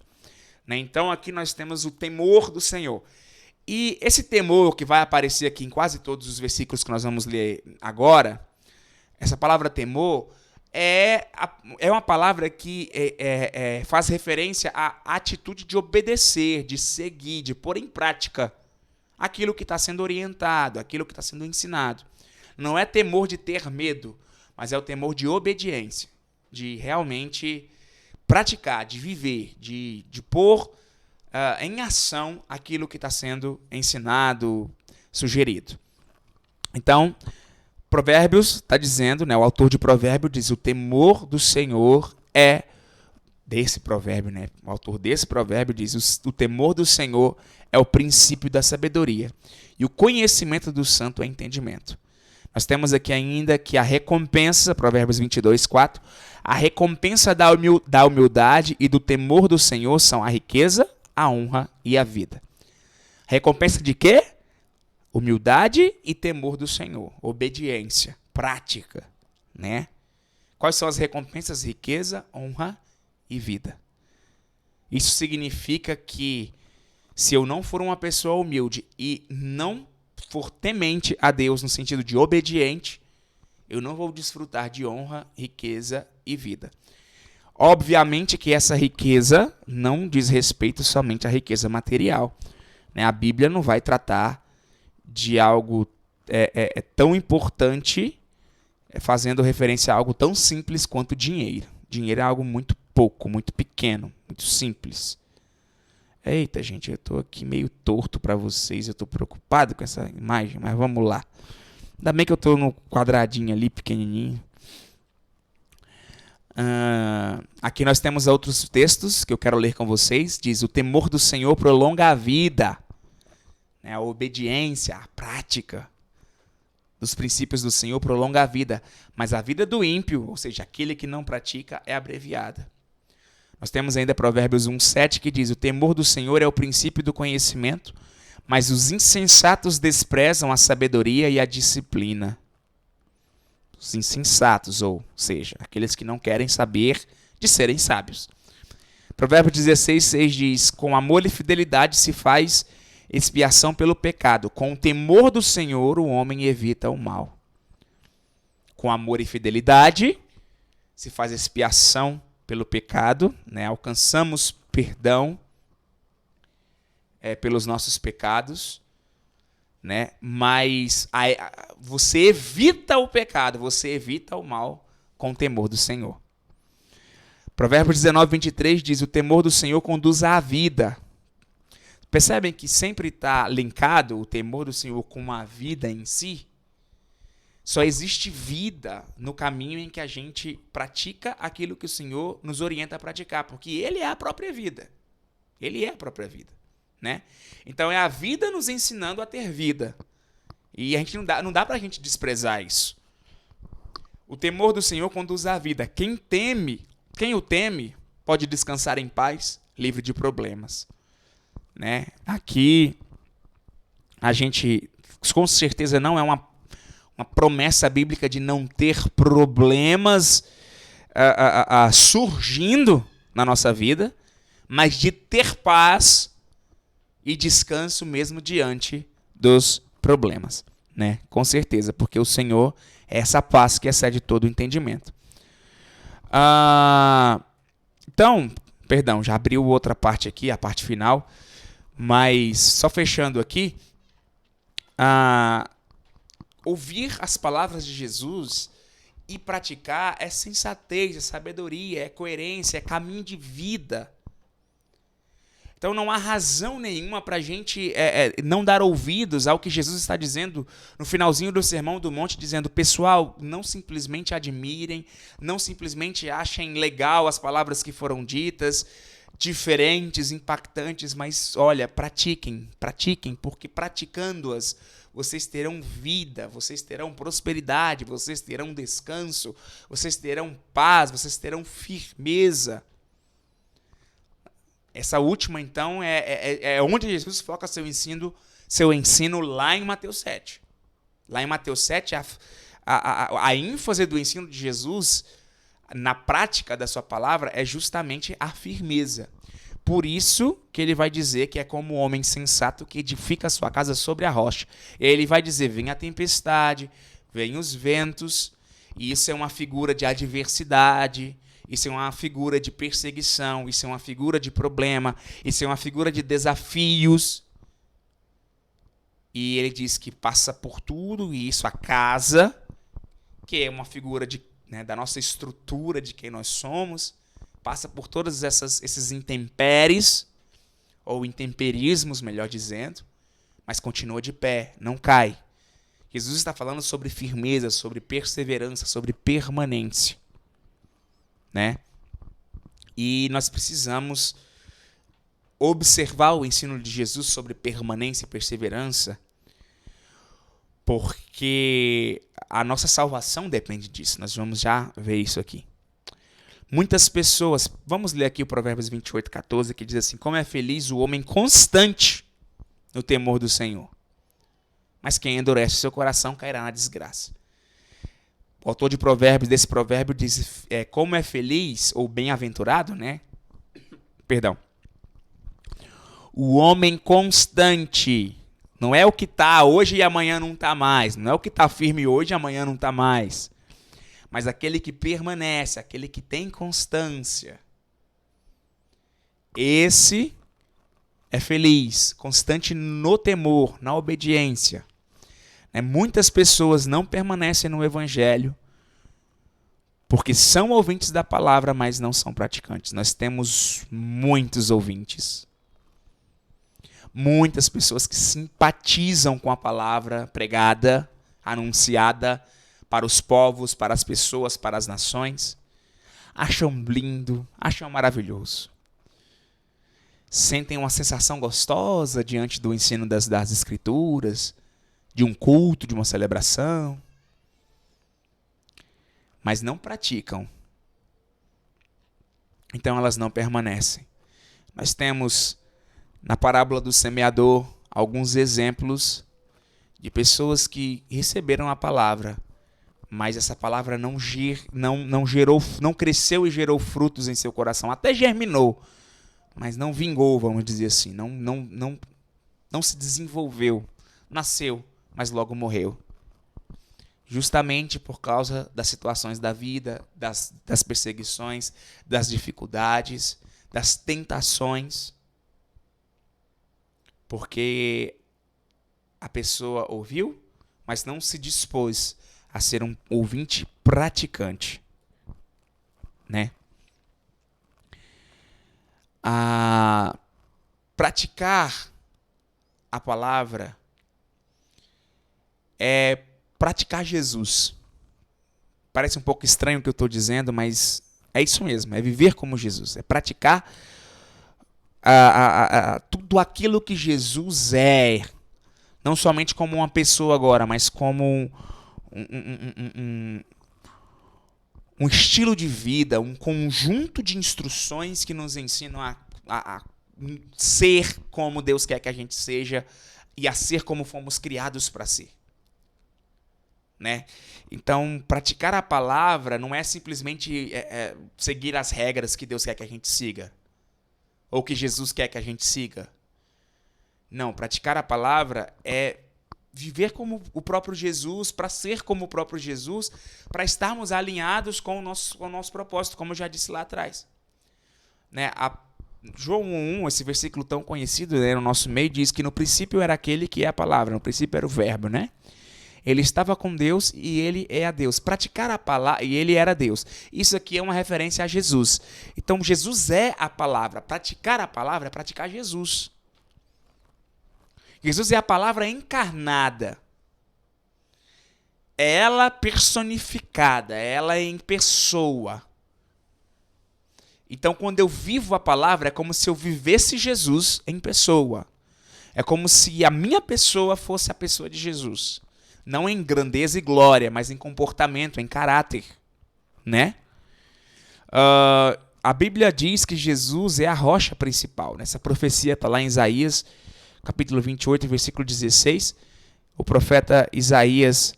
Né? Então aqui nós temos o temor do Senhor. E esse temor que vai aparecer aqui em quase todos os versículos que nós vamos ler agora, essa palavra temor é uma palavra que faz referência à atitude de obedecer, de seguir, de pôr em prática aquilo que está sendo orientado, aquilo que está sendo ensinado. Não é temor de ter medo, mas é o temor de obediência, de realmente praticar, de viver, de pôr em ação aquilo que está sendo ensinado, sugerido. Então, Provérbios está dizendo, né, o autor de Provérbios diz, o temor do Senhor é desse provérbio, né? O autor desse provérbio diz, o temor do Senhor é o princípio da sabedoria, e o conhecimento do santo é entendimento. Nós temos aqui ainda que a recompensa, Provérbios 22, 4, a recompensa da humildade e do temor do Senhor são a riqueza, a honra e a vida. Recompensa de quê? Humildade e temor do Senhor, obediência, prática, né? Quais são as recompensas? Riqueza, honra e vida. Isso significa que se eu não for uma pessoa humilde e não for temente a Deus no sentido de obediente, eu não vou desfrutar de honra, riqueza e vida. Obviamente que essa riqueza não diz respeito somente à riqueza material, né? A Bíblia não vai tratar de algo tão importante fazendo referência a algo tão simples quanto dinheiro. Dinheiro é algo muito pouco, muito pequeno, muito simples. Eita, gente, eu tô aqui meio torto para vocês, eu tô preocupado com essa imagem, mas vamos lá. Ainda bem que eu tô no quadradinho ali, pequenininho. Aqui nós temos outros textos que eu quero ler com vocês. Diz, o temor do Senhor prolonga a vida, né? A obediência, a prática dos princípios do Senhor prolonga a vida, mas a vida do ímpio, ou seja, aquele que não pratica, é abreviada. Nós temos ainda Provérbios 1:7 que diz, o temor do Senhor é o princípio do conhecimento, mas os insensatos desprezam a sabedoria e a disciplina. Os insensatos, ou seja, aqueles que não querem saber de serem sábios. Provérbios 16:6 diz, com amor e fidelidade se faz expiação pelo pecado, com o temor do Senhor o homem evita o mal. Com amor e fidelidade se faz expiação pelo pecado, né? Alcançamos perdão pelos nossos pecados, né? Mas você evita o pecado, você evita o mal com o temor do Senhor. Provérbios 19:23 diz, o temor do Senhor conduz à vida. Percebem que sempre está linkado o temor do Senhor com a vida em si? Só existe vida no caminho em que a gente pratica aquilo que o Senhor nos orienta a praticar, porque Ele é a própria vida. Ele é a própria vida, né? Então é a vida nos ensinando a ter vida. E a gente não dá para a gente desprezar isso. O temor do Senhor conduz à vida. Quem o teme, pode descansar em paz, livre de problemas, né? Aqui a gente com certeza não é uma promessa bíblica de não ter problemas surgindo na nossa vida, mas de ter paz e descanso mesmo diante dos problemas, né? Com certeza, porque o Senhor é essa paz que excede todo o entendimento. Então, perdão, já abriu outra parte aqui, a parte final, mas só fechando aqui, ouvir as palavras de Jesus e praticar é sensatez, é sabedoria, é coerência, é caminho de vida. Então não há razão nenhuma para a gente não dar ouvidos ao que Jesus está dizendo no finalzinho do Sermão do Monte, dizendo, pessoal, não simplesmente admirem, não simplesmente achem legal as palavras que foram ditas, diferentes, impactantes, mas olha, pratiquem, porque praticando-as, vocês terão vida, vocês terão prosperidade, vocês terão descanso, vocês terão paz, vocês terão firmeza. Essa última, então, é onde Jesus foca seu ensino lá em Mateus 7. Lá em Mateus 7, a ênfase do ensino de Jesus na prática da sua palavra é justamente a firmeza. Por isso que ele vai dizer que é como o homem sensato que edifica a sua casa sobre a rocha. Ele vai dizer, vem a tempestade, vem os ventos, e isso é uma figura de adversidade, isso é uma figura de perseguição, isso é uma figura de problema, isso é uma figura de desafios. E ele diz que passa por tudo isso, a casa, que é uma figura da nossa estrutura, de quem nós somos, passa por todos esses intempéries, ou intemperismos, melhor dizendo, mas continua de pé, não cai. Jesus está falando sobre firmeza, sobre perseverança, sobre permanência, né? E nós precisamos observar o ensino de Jesus sobre permanência e perseverança, porque a nossa salvação depende disso. Nós vamos já ver isso aqui. Muitas pessoas, vamos ler aqui o Provérbios 28:14, que diz assim: como é feliz o homem constante no temor do Senhor, mas quem endurece seu coração cairá na desgraça. O autor de Provérbios, desse provérbio, diz como é feliz, ou bem-aventurado, né? Perdão. O homem constante. Não é o que está hoje e amanhã não está mais. Não é o que está firme hoje e amanhã não está mais. Mas aquele que permanece, aquele que tem constância. Esse é feliz, constante no temor, na obediência. Muitas pessoas não permanecem no evangelho porque são ouvintes da palavra, mas não são praticantes. Nós temos muitos ouvintes. Muitas pessoas que simpatizam com a palavra pregada, anunciada para os povos, para as pessoas, para as nações. Acham lindo, acham maravilhoso. Sentem uma sensação gostosa diante do ensino das Escrituras, de um culto, de uma celebração, mas não praticam. Então elas não permanecem. Nós temos na parábola do semeador alguns exemplos de pessoas que receberam a palavra, mas essa palavra não cresceu e gerou frutos em seu coração. Até germinou, mas não vingou, vamos dizer assim. Não se desenvolveu. Nasceu, mas logo morreu. Justamente por causa das situações da vida, das perseguições, das dificuldades, das tentações. Porque a pessoa ouviu, mas não se dispôs a ser um ouvinte praticante, né? A praticar a palavra é praticar Jesus. Parece um pouco estranho o que eu estou dizendo, mas é isso mesmo, é viver como Jesus, é praticar tudo aquilo que Jesus é, não somente como uma pessoa agora, mas como um estilo de vida, um conjunto de instruções que nos ensinam a ser como Deus quer que a gente seja e a ser como fomos criados para ser. Né? Então, praticar a palavra não é simplesmente seguir as regras que Deus quer que a gente siga, ou que Jesus quer que a gente siga. Não, praticar a palavra é viver como o próprio Jesus, para ser como o próprio Jesus, para estarmos alinhados com o nosso propósito, como eu já disse lá atrás. Né? João 1, esse versículo tão conhecido, né, no nosso meio, diz que no princípio era aquele que é a palavra, no princípio era o verbo, né? Ele estava com Deus e ele é a Deus. Praticar a palavra e ele era Deus. Isso aqui é uma referência a Jesus. Então Jesus é a palavra. Praticar a palavra é praticar Jesus. Jesus é a palavra encarnada. É ela personificada, é ela em pessoa. Então, quando eu vivo a palavra, é como se eu vivesse Jesus em pessoa. É como se a minha pessoa fosse a pessoa de Jesus. Não em grandeza e glória, mas em comportamento, em caráter. Né? A Bíblia diz que Jesus é a rocha principal. Essa profecia está lá em Isaías, capítulo 28, versículo 16. O profeta Isaías...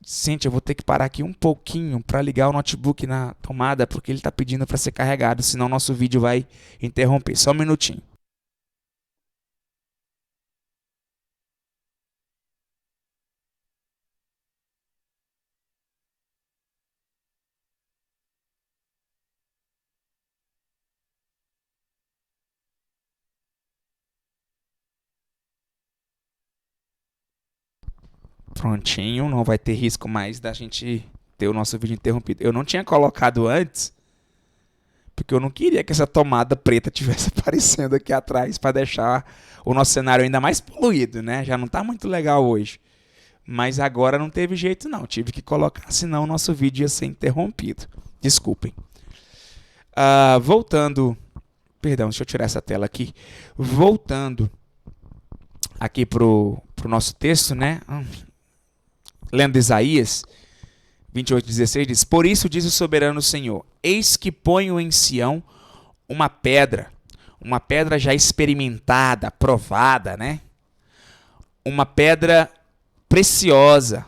Gente, eu vou ter que parar aqui um pouquinho para ligar o notebook na tomada, porque ele está pedindo para ser carregado, senão nosso vídeo vai interromper. Só um minutinho. Prontinho, não vai ter risco mais da gente ter o nosso vídeo interrompido. Eu não tinha colocado antes, porque eu não queria que essa tomada preta tivesse aparecendo aqui atrás para deixar o nosso cenário ainda mais poluído, né? Já não está muito legal hoje. Mas agora não teve jeito não, tive que colocar, senão o nosso vídeo ia ser interrompido. Desculpem. Voltando, perdão, deixa eu tirar essa tela aqui. Voltando aqui pro nosso texto, né? Lendo Isaías 28:16 diz: Por isso diz o soberano Senhor, eis que ponho em Sião uma pedra já experimentada, provada, né? Uma pedra preciosa,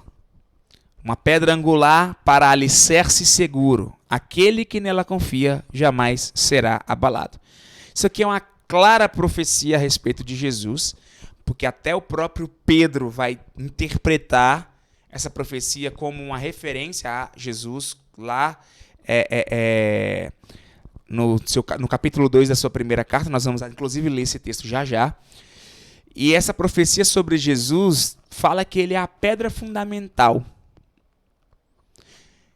uma pedra angular para alicerce seguro. Aquele que nela confia jamais será abalado. Isso aqui é uma clara profecia a respeito de Jesus, porque até o próprio Pedro vai interpretar essa profecia como uma referência a Jesus lá no capítulo 2 da sua primeira carta. Nós vamos inclusive ler esse texto já. E essa profecia sobre Jesus fala que ele é a pedra fundamental.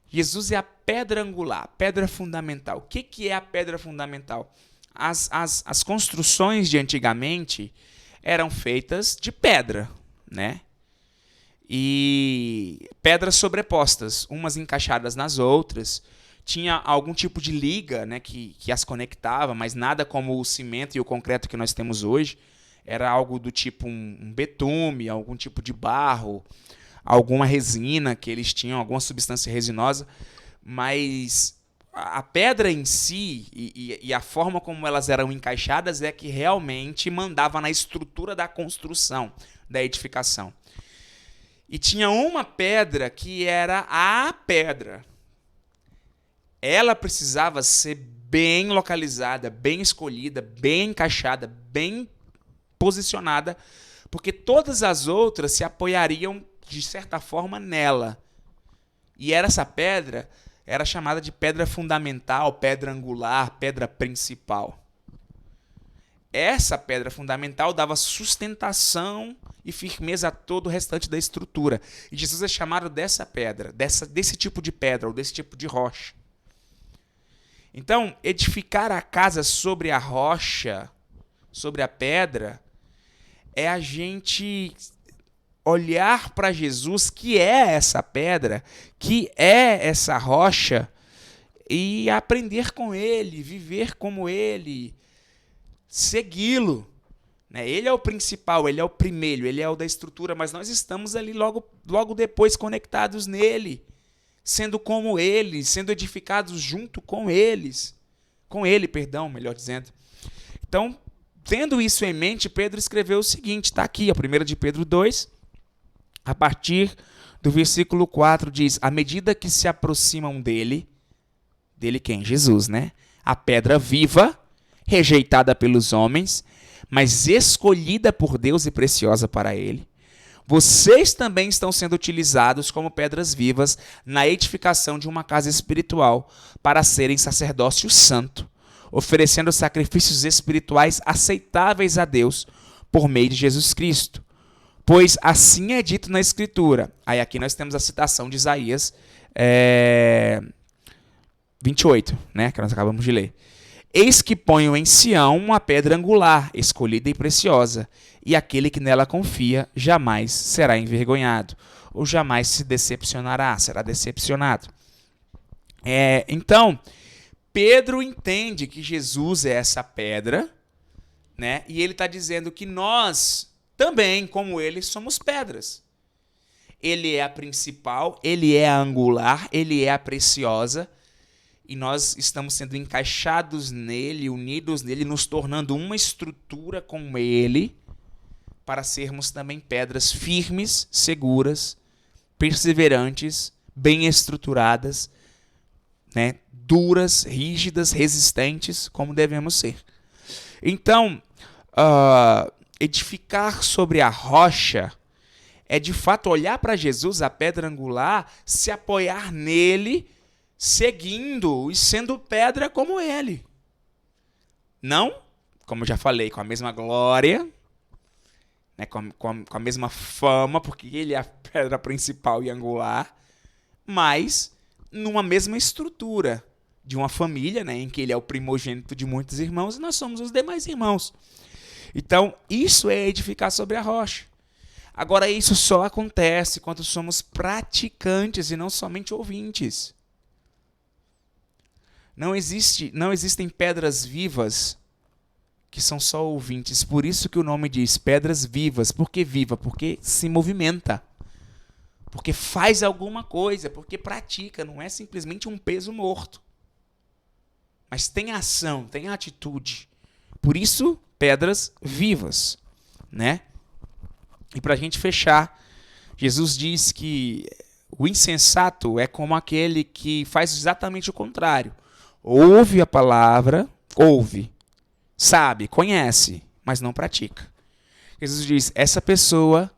Jesus é a pedra angular, a pedra fundamental. O que é a pedra fundamental? As construções de antigamente eram feitas de pedra, né? E pedras sobrepostas, umas encaixadas nas outras. Tinha algum tipo de liga, né, que as conectava, mas nada como o cimento e o concreto que nós temos hoje. Era algo do tipo um betume, algum tipo de barro, alguma resina que eles tinham, alguma substância resinosa. Mas a pedra em si e a forma como elas eram encaixadas é que realmente mandava na estrutura da construção, da edificação. E tinha uma pedra que era a pedra. Ela precisava ser bem localizada, bem escolhida, bem encaixada, bem posicionada, porque todas as outras se apoiariam, de certa forma, nela. E essa pedra era chamada de pedra fundamental, pedra angular, pedra principal. Essa pedra fundamental dava sustentação e firmeza a todo o restante da estrutura. E Jesus é chamado dessa pedra, desse tipo de pedra, ou desse tipo de rocha. Então, edificar a casa sobre a rocha, sobre a pedra, é a gente olhar para Jesus, que é essa pedra, que é essa rocha, e aprender com ele, viver como ele, segui-lo. Ele é o principal, ele é o primeiro, ele é o da estrutura, mas nós estamos ali logo depois conectados nele, sendo como ele, sendo edificados junto com eles. Com ele, perdão, melhor dizendo. Então, tendo isso em mente, Pedro escreveu o seguinte, está aqui, a 1 de Pedro 2, a partir do versículo 4, diz: à medida que se aproximam dele quem? Jesus, né? A pedra viva, rejeitada pelos homens, mas escolhida por Deus e preciosa para ele. Vocês também estão sendo utilizados como pedras vivas na edificação de uma casa espiritual para serem sacerdócio santo, oferecendo sacrifícios espirituais aceitáveis a Deus por meio de Jesus Cristo. Pois assim é dito na Escritura. Aí aqui nós temos a citação de Isaías 28, né, que nós acabamos de ler. Eis que ponho em Sião uma pedra angular, escolhida e preciosa, e aquele que nela confia jamais será envergonhado, ou jamais se decepcionará, será decepcionado. Então, Pedro entende que Jesus é essa pedra, né? E ele está dizendo que nós também, como ele, somos pedras. Ele é a principal, ele é a angular, ele é a preciosa, e nós estamos sendo encaixados nele, unidos nele, nos tornando uma estrutura com ele, para sermos também pedras firmes, seguras, perseverantes, bem estruturadas, né? Duras, rígidas, resistentes, como devemos ser. Então, edificar sobre a rocha é de fato olhar para Jesus, a pedra angular, se apoiar nele, seguindo e sendo pedra como ele. Não, como eu já falei, com a mesma glória, né, com a mesma fama, porque ele é a pedra principal e angular, mas numa mesma estrutura de uma família, né, em que ele é o primogênito de muitos irmãos e nós somos os demais irmãos. Então, isso é edificar sobre a rocha. Agora, isso só acontece quando somos praticantes e não somente ouvintes. Não existem pedras vivas que são só ouvintes. Por isso que o nome diz pedras vivas. Por que viva? Porque se movimenta. Porque faz alguma coisa. Porque pratica. Não é simplesmente um peso morto. Mas tem ação, tem atitude. Por isso, pedras vivas, né? E para a gente fechar, Jesus diz que o insensato é como aquele que faz exatamente o contrário. Ouve a palavra, ouve, sabe, conhece, mas não pratica. Jesus diz, essa pessoa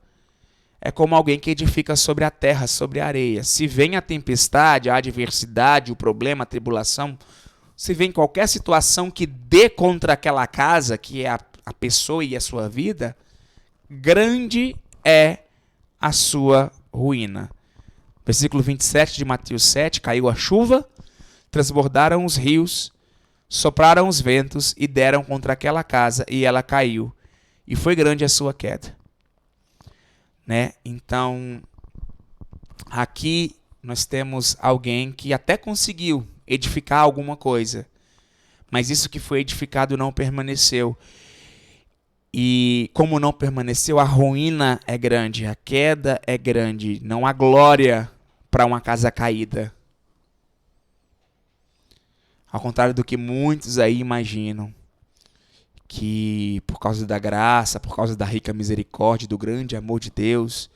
é como alguém que edifica sobre a terra, sobre a areia. Se vem a tempestade, a adversidade, o problema, a tribulação, se vem qualquer situação que dê contra aquela casa, que é a pessoa e a sua vida, grande é a sua ruína. Versículo 27 de Mateus 7, caiu a chuva, transbordaram os rios, sopraram os ventos e deram contra aquela casa, e ela caiu. E foi grande a sua queda. Né? Então, aqui nós temos alguém que até conseguiu edificar alguma coisa, mas isso que foi edificado não permaneceu. E como não permaneceu, a ruína é grande, a queda é grande, não há glória para uma casa caída. Ao contrário do que muitos aí imaginam, que por causa da graça, por causa da rica misericórdia, do grande amor de Deus,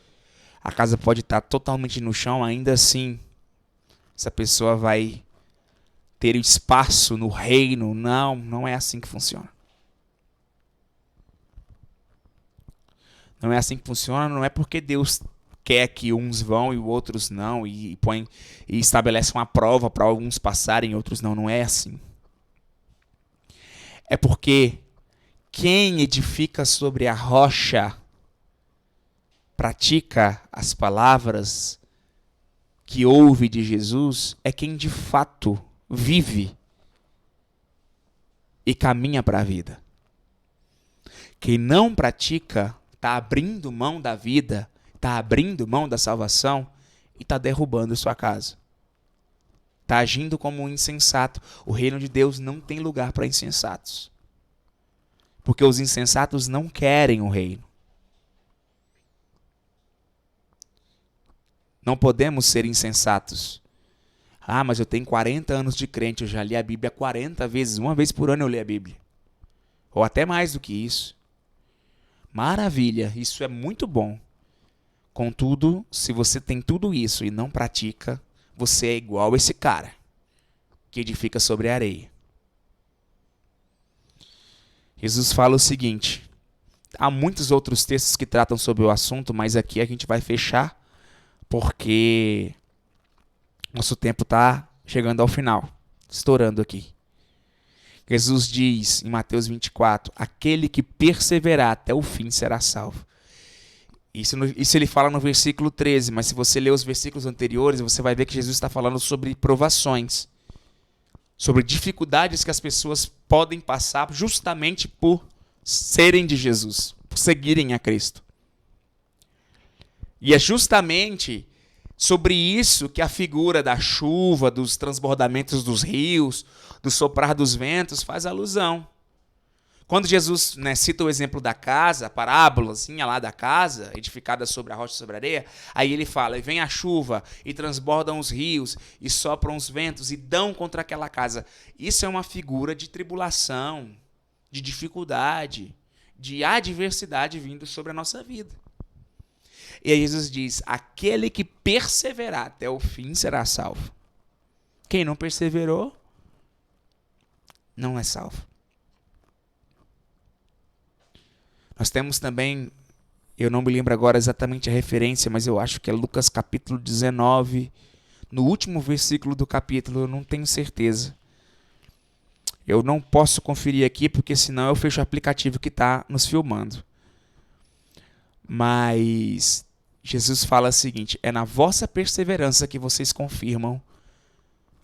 a casa pode estar totalmente no chão, ainda assim, essa pessoa vai ter espaço no reino. Não, não é assim que funciona. Não é assim que funciona, não é porque Deus quer que uns vão e outros não, e estabelece uma prova para alguns passarem e outros não. Não é assim. É porque quem edifica sobre a rocha pratica as palavras que ouve de Jesus é quem de fato vive e caminha para a vida. Quem não pratica está abrindo mão da vida, está abrindo mão da salvação e está derrubando sua casa. Está agindo como um insensato. O reino de Deus não tem lugar para insensatos. Porque os insensatos não querem o reino. Não podemos ser insensatos. Ah, mas eu tenho 40 anos de crente, eu já li a Bíblia 40 vezes. Uma vez por ano eu leio a Bíblia. Ou até mais do que isso. Maravilha, isso é muito bom. Contudo, se você tem tudo isso e não pratica, você é igual esse cara que edifica sobre a areia. Jesus fala o seguinte, há muitos outros textos que tratam sobre o assunto, mas aqui a gente vai fechar porque nosso tempo está chegando ao final, estourando aqui. Jesus diz em Mateus 24, aquele que perseverar até o fim será salvo. Isso ele fala no versículo 13, mas se você ler os versículos anteriores, você vai ver que Jesus está falando sobre provações, sobre dificuldades que as pessoas podem passar justamente por serem de Jesus, por seguirem a Cristo. E é justamente sobre isso que a figura da chuva, dos transbordamentos dos rios, do soprar dos ventos faz alusão. Quando Jesus, cita o exemplo da casa, a parábolazinha lá da casa, edificada sobre a rocha e sobre a areia, aí ele fala, e vem a chuva, e transbordam os rios, e sopram os ventos, e dão contra aquela casa. Isso é uma figura de tribulação, de dificuldade, de adversidade vindo sobre a nossa vida. E aí Jesus diz, aquele que perseverar até o fim será salvo. Quem não perseverou, não é salvo. Nós temos também, eu não me lembro agora exatamente a referência, mas eu acho que é Lucas capítulo 19, no último versículo do capítulo, eu não tenho certeza. Eu não posso conferir aqui, porque senão eu fecho o aplicativo que está nos filmando. Mas Jesus fala o seguinte: é na vossa perseverança que vocês confirmam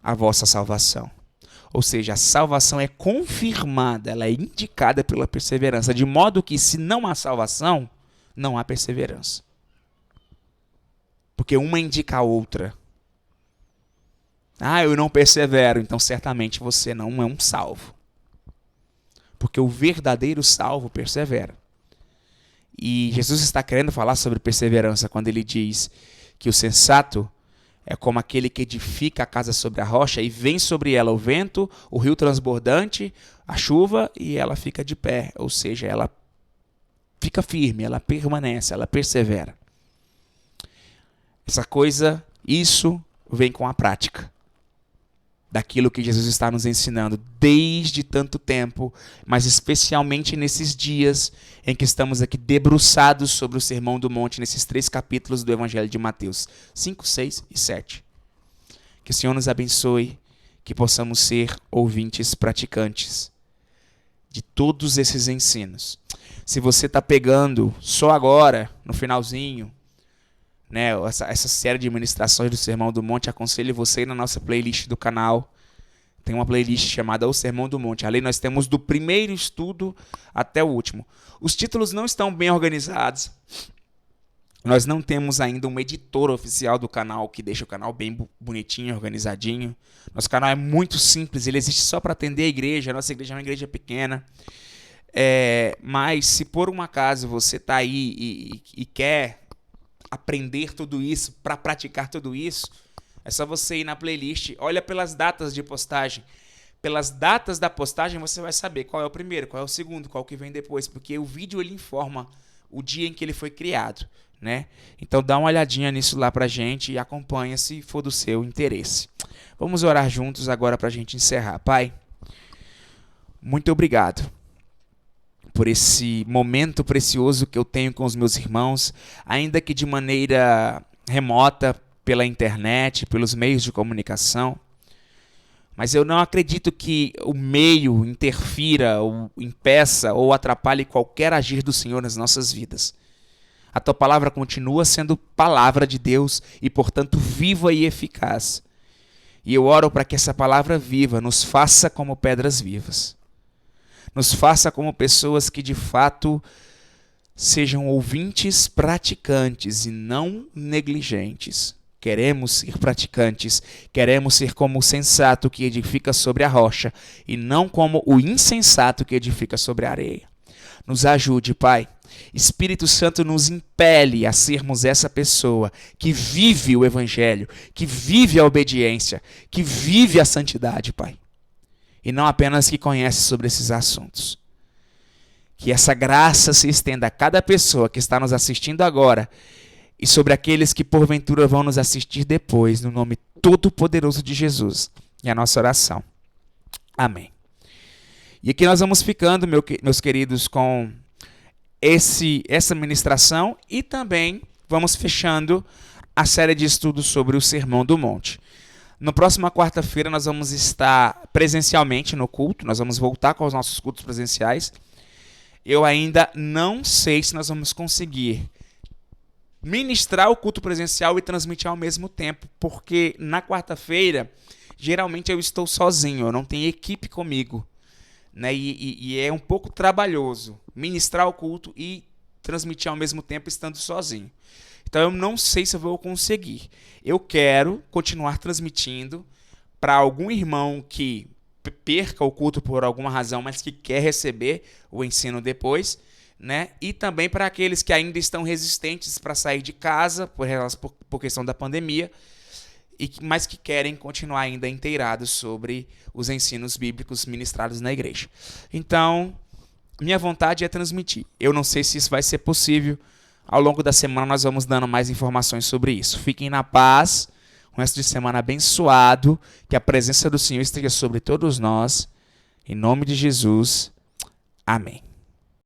a vossa salvação. Ou seja, a salvação é confirmada, ela é indicada pela perseverança, de modo que se não há salvação, não há perseverança. Porque uma indica a outra. Eu não persevero, então certamente você não é um salvo. Porque o verdadeiro salvo persevera. E Jesus está querendo falar sobre perseverança quando ele diz que o sensato é como aquele que edifica a casa sobre a rocha e vem sobre ela o vento, o rio transbordante, a chuva e ela fica de pé. Ou seja, ela fica firme, ela permanece, ela persevera. Isso vem com a prática daquilo que Jesus está nos ensinando desde tanto tempo, mas especialmente nesses dias em que estamos aqui debruçados sobre o Sermão do Monte, nesses 3 capítulos do Evangelho de Mateus, 5, 6 e 7. Que o Senhor nos abençoe, que possamos ser ouvintes praticantes de todos esses ensinos. Se você está pegando só agora, no finalzinho, né, essa série de ministrações do Sermão do Monte, aconselho você a ir na nossa playlist do canal. Tem uma playlist chamada O Sermão do Monte. Ali nós temos do primeiro estudo até o último. Os títulos não estão bem organizados. Nós não temos ainda um editor oficial do canal que deixa o canal bem bonitinho, organizadinho. Nosso canal é muito simples, ele existe só para atender a igreja. A nossa igreja é uma igreja pequena. Mas se por um acaso você está aí e quer aprender tudo isso, para praticar tudo isso, é só você ir na playlist, olha pelas datas de postagem. Pelas datas da postagem você vai saber qual é o primeiro, qual é o segundo, qual que vem depois, porque o vídeo ele informa o dia em que ele foi criado, né? Então dá uma olhadinha nisso lá pra gente e acompanha se for do seu interesse. Vamos orar juntos agora pra gente encerrar. Pai, muito obrigado por esse momento precioso que eu tenho com os meus irmãos, ainda que de maneira remota, pela internet, pelos meios de comunicação. Mas eu não acredito que o meio interfira, ou impeça, ou atrapalhe qualquer agir do Senhor nas nossas vidas. A tua palavra continua sendo palavra de Deus e, portanto, viva e eficaz. E eu oro para que essa palavra viva nos faça como pedras vivas. Nos faça como pessoas que de fato sejam ouvintes praticantes e não negligentes. Queremos ser praticantes, queremos ser como o sensato que edifica sobre a rocha e não como o insensato que edifica sobre a areia. Nos ajude, Pai. Espírito Santo nos impele a sermos essa pessoa que vive o Evangelho, que vive a obediência, que vive a santidade, Pai. E não apenas que conhece sobre esses assuntos. Que essa graça se estenda a cada pessoa que está nos assistindo agora e sobre aqueles que porventura vão nos assistir depois, no nome todo-poderoso de Jesus. E a nossa oração. Amém. E aqui nós vamos ficando, meus queridos, com essa ministração e também vamos fechando a série de estudos sobre o Sermão do Monte. Na próxima quarta-feira nós vamos estar presencialmente no culto, nós vamos voltar com os nossos cultos presenciais. Eu ainda não sei se nós vamos conseguir ministrar o culto presencial e transmitir ao mesmo tempo, porque na quarta-feira, geralmente eu estou sozinho, eu não tenho equipe comigo, né? E é um pouco trabalhoso ministrar o culto e transmitir ao mesmo tempo estando sozinho. Então eu não sei se eu vou conseguir. Eu quero continuar transmitindo para algum irmão que perca o culto por alguma razão, mas que quer receber o ensino depois, né? E também para aqueles que ainda estão resistentes para sair de casa por questão da pandemia, mas que querem continuar ainda inteirados sobre os ensinos bíblicos ministrados na igreja. Então, minha vontade é transmitir. Eu não sei se isso vai ser possível. Ao longo da semana nós vamos dando mais informações sobre isso. Fiquem na paz, um resto de semana abençoado, que a presença do Senhor esteja sobre todos nós. Em nome de Jesus, amém.